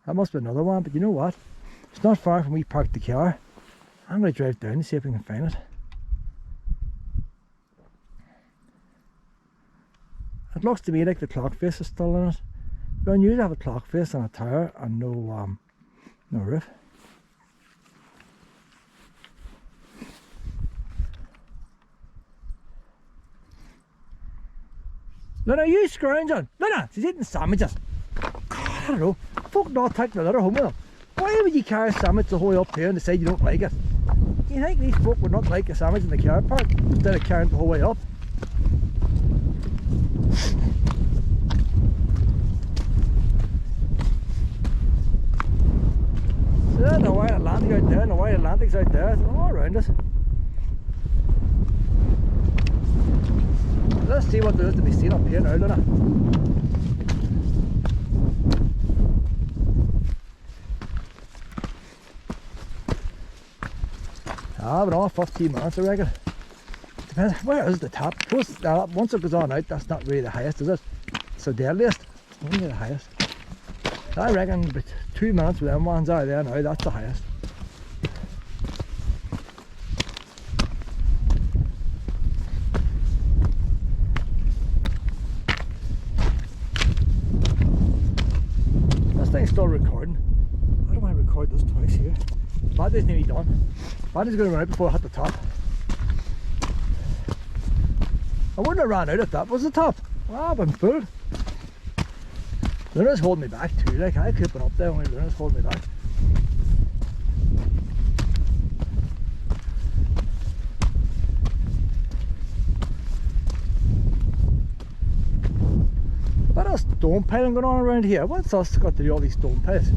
That must be another one, but you know what? It's not far from we parked the car. I'm going to drive down and see if we can find it. It looks to me like the clock face is still in it. But unusual to have a clock face and a tower and no roof. Luna, you scrounging? Luna, she's eating sandwiches. God, I don't know. Folk not taking the letter home with them. Why would you carry a sandwich the whole way up here and decide you don't like it? You think these folk would not like a sandwich in the car park instead of carrying it the whole way up? So there's the Wild Atlantic out there, and the Wild Atlantic's out there. It's all around us. Let's see what there is to be seen up here now, Luna. Ah, but all 15 minutes I reckon. Depends, where is the top? Once it goes on out, that's not really the highest, is it? It's the deadliest. It's only the highest. I reckon about 2 minutes with them ones out there now, that's the highest. This thing's still recording. Why do I record this twice here? Battery's nearly done. Battery's going to run out before I hit the top. I wouldn't have ran out if that was the top. Ah, I've been full. Luna's holding me back too, like I could have been up there when Luna's holding me back. What else stone piling going on around here? What's else got to do all these stone piles?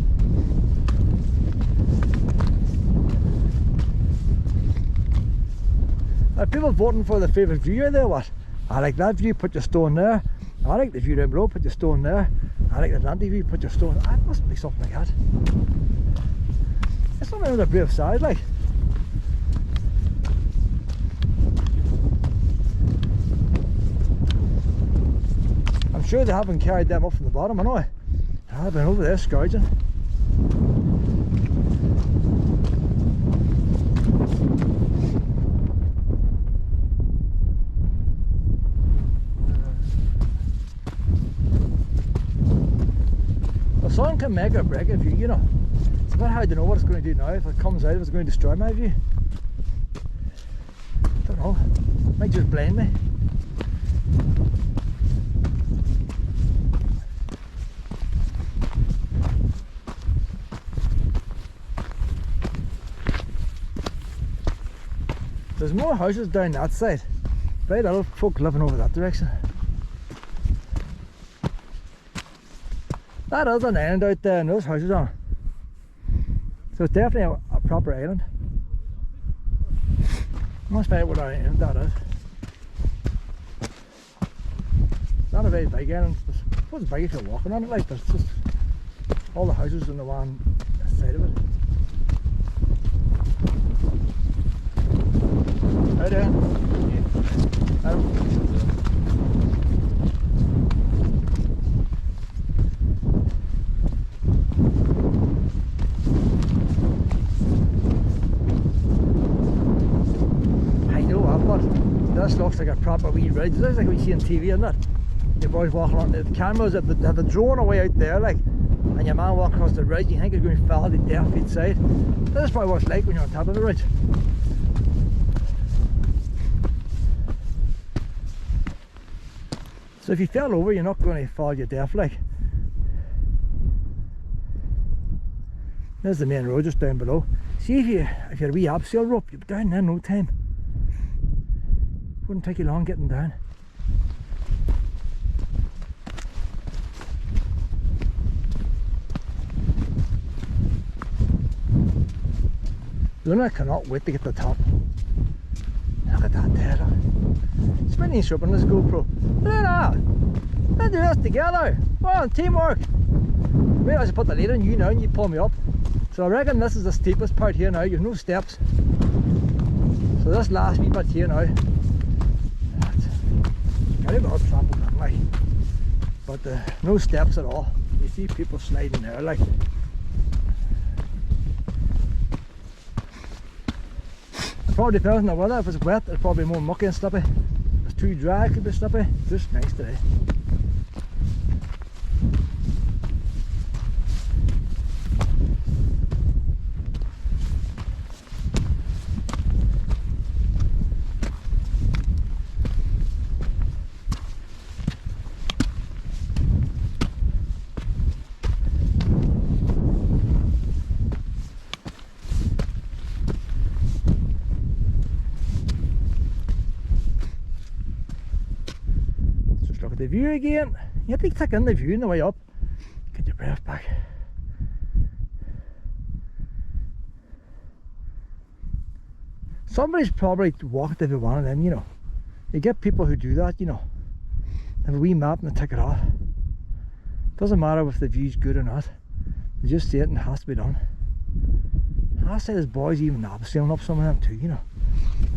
Are people voting for their favourite view there, what? I like that view, put your stone there. I like the view down below, put your stone there. I like the Atlantic view, put your stone there. It must be something like that. It's something on the brave side, like. I'm sure they haven't carried them up from the bottom, I know. I've been over there scourging. The sun can make or break a view, you know. It's a bit hard to know what it's going to do now. If it comes out, if it's going to destroy my view. Don't know. Might just blind me. There's more houses down that side. Very little folk living over that direction. That is an island out there and those houses on. So it's definitely a proper island. I must find out what island that is. It's not a very big island. I suppose it's big if you're walking on it, like, but it's just all the houses on the one side of it. How you doing? This looks like a proper wee ridge. This is like we see on TV, isn't it? Your boys walking on the cameras have the drone away out there, like, and your man walking across the ridge. You think he's going to fall to death inside. This is probably what it's like when you're on top of the ridge. So if you fell over, you're not going to fall to death, like. There's the main road just down below. See if you're a wee abseil rope, you'll be down there in no time. Wouldn't take you long getting down. Luna cannot wait to get to the top. Look at that there, look. Spinning up on this GoPro. Luna! Let's do this together! Come on, teamwork! Maybe I should put the lead on you now and you pull me up. So I reckon this is the steepest part here now. You've no steps. So this last wee bit here now. A little bit of trampled down, like, but no steps at all. You see people sliding there, like. It probably depends on the weather. If it's wet, it's probably more mucky and slippy. If it's too dry, it could be slippy. Just nice today. The view again. You have to take in the view on the way up. Get your breath back. Somebody's probably walked every one of them, you know. You get people who do that, you know. They have a wee map and they tick it off. Doesn't matter if the view's good or not. They just see it and it has to be done. I say there's boys even abseiling up some of them too, you know.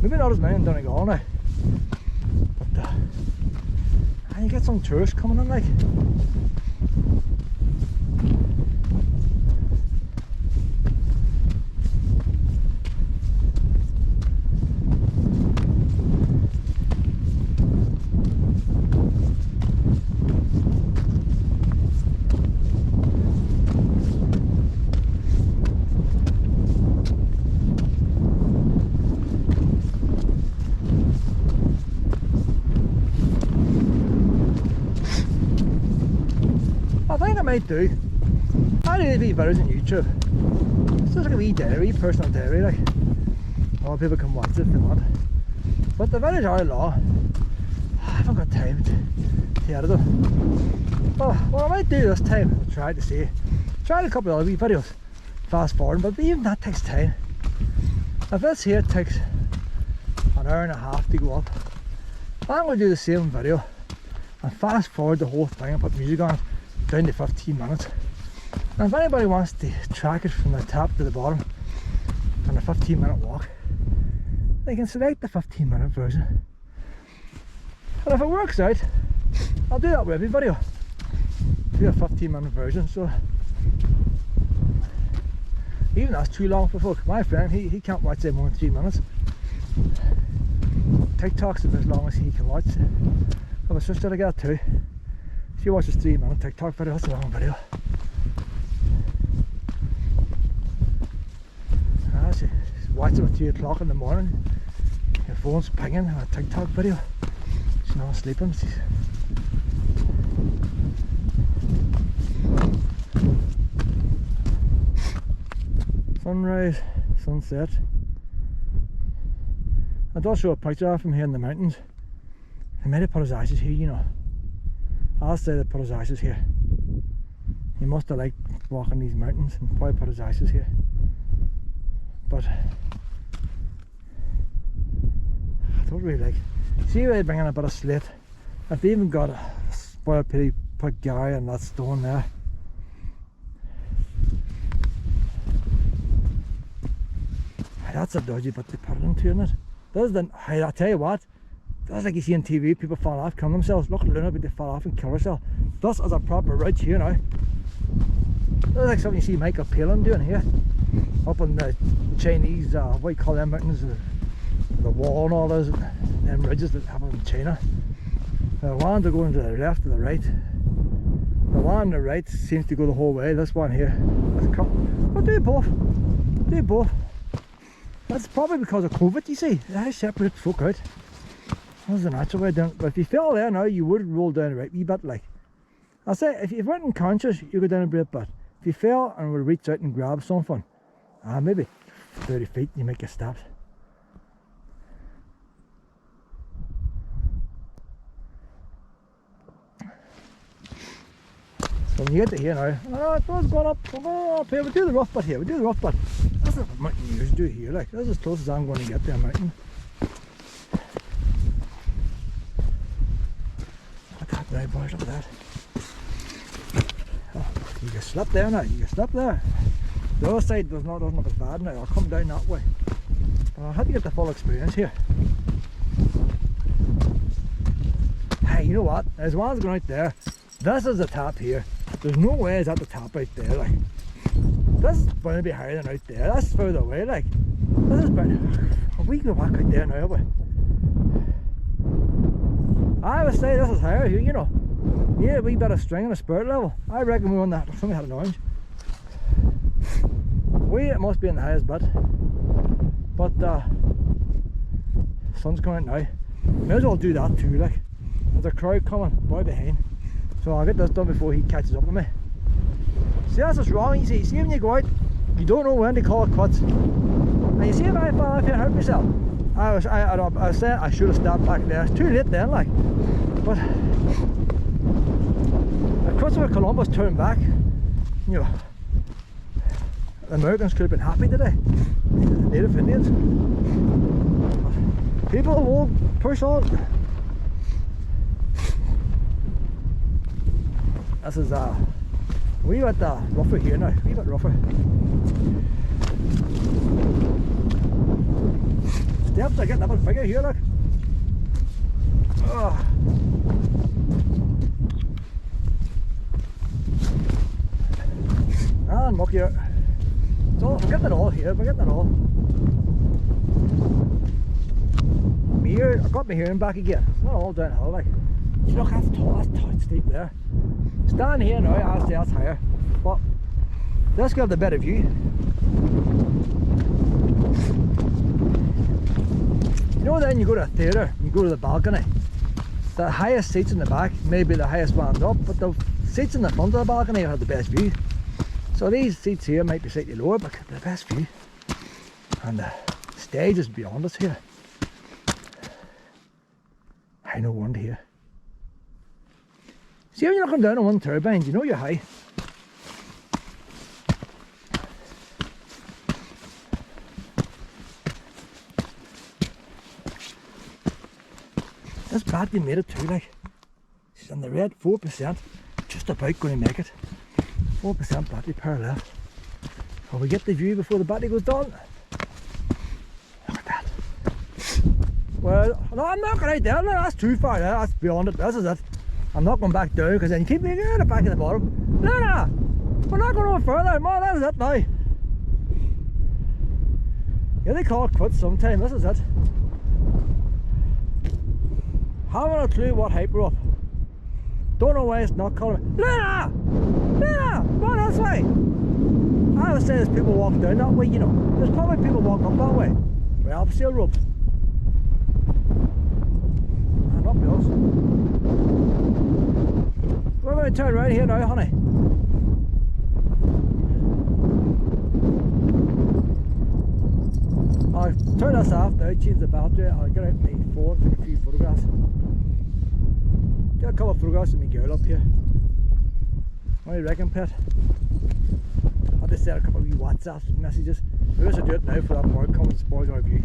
Maybe not as many in Donegal now. But and you get some tourists coming in, like. I do these wee videos on YouTube. It's just like a wee diary, personal diary, like. All people can watch it if they want. But the videos are long. I haven't got time to edit them. Well, what I might do this time, I'll try to see. Tried a couple of other wee videos, fast forward, but even that takes time. If this here takes an hour and a half to go up, I'm going to do the same video and fast forward the whole thing and put music on it down to 15 minutes. And if anybody wants to track it from the top to the bottom on a 15-minute walk, they can select the 15-minute version. And if it works out, I'll do that with every video. Do a 15-minute version, so even that's too long for folk. My friend, he can't watch them more than 3 minutes. TikTok's as long as he can watch. I have a sister I got too. She watches 3-minute TikTok video, that's a long video. She's watching at 3 o'clock in the morning. Your phone's pinging on a TikTok video. She's not sleeping. Sunrise, sunset. I don't show a picture of him here in the mountains. He might have put his ashes here, you know. I'll say they put his ashes here. He must have liked walking these mountains and probably put his ashes here. But I don't really like. See where they bring in a bit of slate. If they even got a spoiled pity, put Gary on that stone there. That's a dodgy bit to put it into, isn't it? This is the, hey, I tell you what, that's like you see on TV, people fall off, kill themselves. Look at Luna, but they fall off and kill herself. This is a proper ridge here now. This is like something you see Michael Palin doing here. Up on the Chinese, what do you call them mountains? The wall and all those, them ridges that happen in China. The one to go to the left or the right. The one on the right seems to go the whole way. This one here, that's a couple. I'll do both. Do both. That's probably because of COVID, you see. They separate folk out. That's the natural way down. But if you fell there now, you would roll down a right wee bit. Like I say, if you weren't unconscious, you go down a bit. But if you fell and would reach out and grab something, maybe 30 feet, you might get stabbed. So when you get to here now, it's going up. Up here. We do the rough bit here. We do the rough bit. That's what mountain you usually do here. Like that's as close as I'm going to get to a mountain. Look at that now, boys. Look at that. Oh, you can slip there now. You can slip there. The other side doesn't look as bad now. I'll come down that way. But I had to get the full experience here. Hey, you know what? There's one's going out there. This is the top here. There's no way it's at the top out there. Like this is going to be higher than out there. That's further away. Like this is about. We go back out there now, but I would say this is higher here. You know, yeah, a wee bit of string and a spirit level. I reckon we're on that. Somebody had an orange. It must be in the highest bit. But sun's coming out now. May as well do that too. Like there's a crowd coming right behind. So I'll get this done before he catches up with me. See, that's what's wrong, you see when you go out, you don't know when to call it quits. And you see if I fell off here and hurt myself, I was saying I should have stopped back there. It's too late then, like. But if Christopher Columbus turned back, you know, the Americans could have been happy today. The Native Indians. But people will push on. This is a wee bit rougher here now, a wee bit rougher. Steps are getting a bit bigger here, look. Oh. And muckier. So we're getting it all here, we're getting it all. My ear, I got my hearing back again. It's not all downhill, like. Look, that's tall, that's tight, steep there. Stand here now, I'll say that's higher. But let's give the better view. You know, then you go to a theatre, you go to the balcony. The highest seats in the back may be the highest ones up, but the seats in the front of the balcony have the best view. So these seats here might be slightly lower, but the best view. And the stage is beyond us here. I no wonder here. See when you're looking down on one turbine, you know you're high. This battery made it too, like. She's on the red, 4%. Just about going to make it. 4% battery power left. Will we get the view before the battery goes down? Look at that. Well, no, I'm not going out there. No, that's too far there. That's beyond it. This is it. I'm not going back down because then you keep me at the back of the bottom. No, we're not going over further. Man, that is it now. Yeah, they call it quits sometime. This is it. Haven't a clue what height we're up. Don't know why it's not calling me. Luna! Run this way! I would say there's people walking down that way, you know. There's probably people walking up that way. Well, Austell ropes. And up yours. We're going to turn right here now, honey. I'll turn this off now, change the battery, I'll get out my phone, take a few photographs. Get a couple of photographs of my girl up here. What do you reckon, Pet? I'll just send a couple of wee WhatsApp messages. Maybe I should do it now for that bird comes and spoils our view.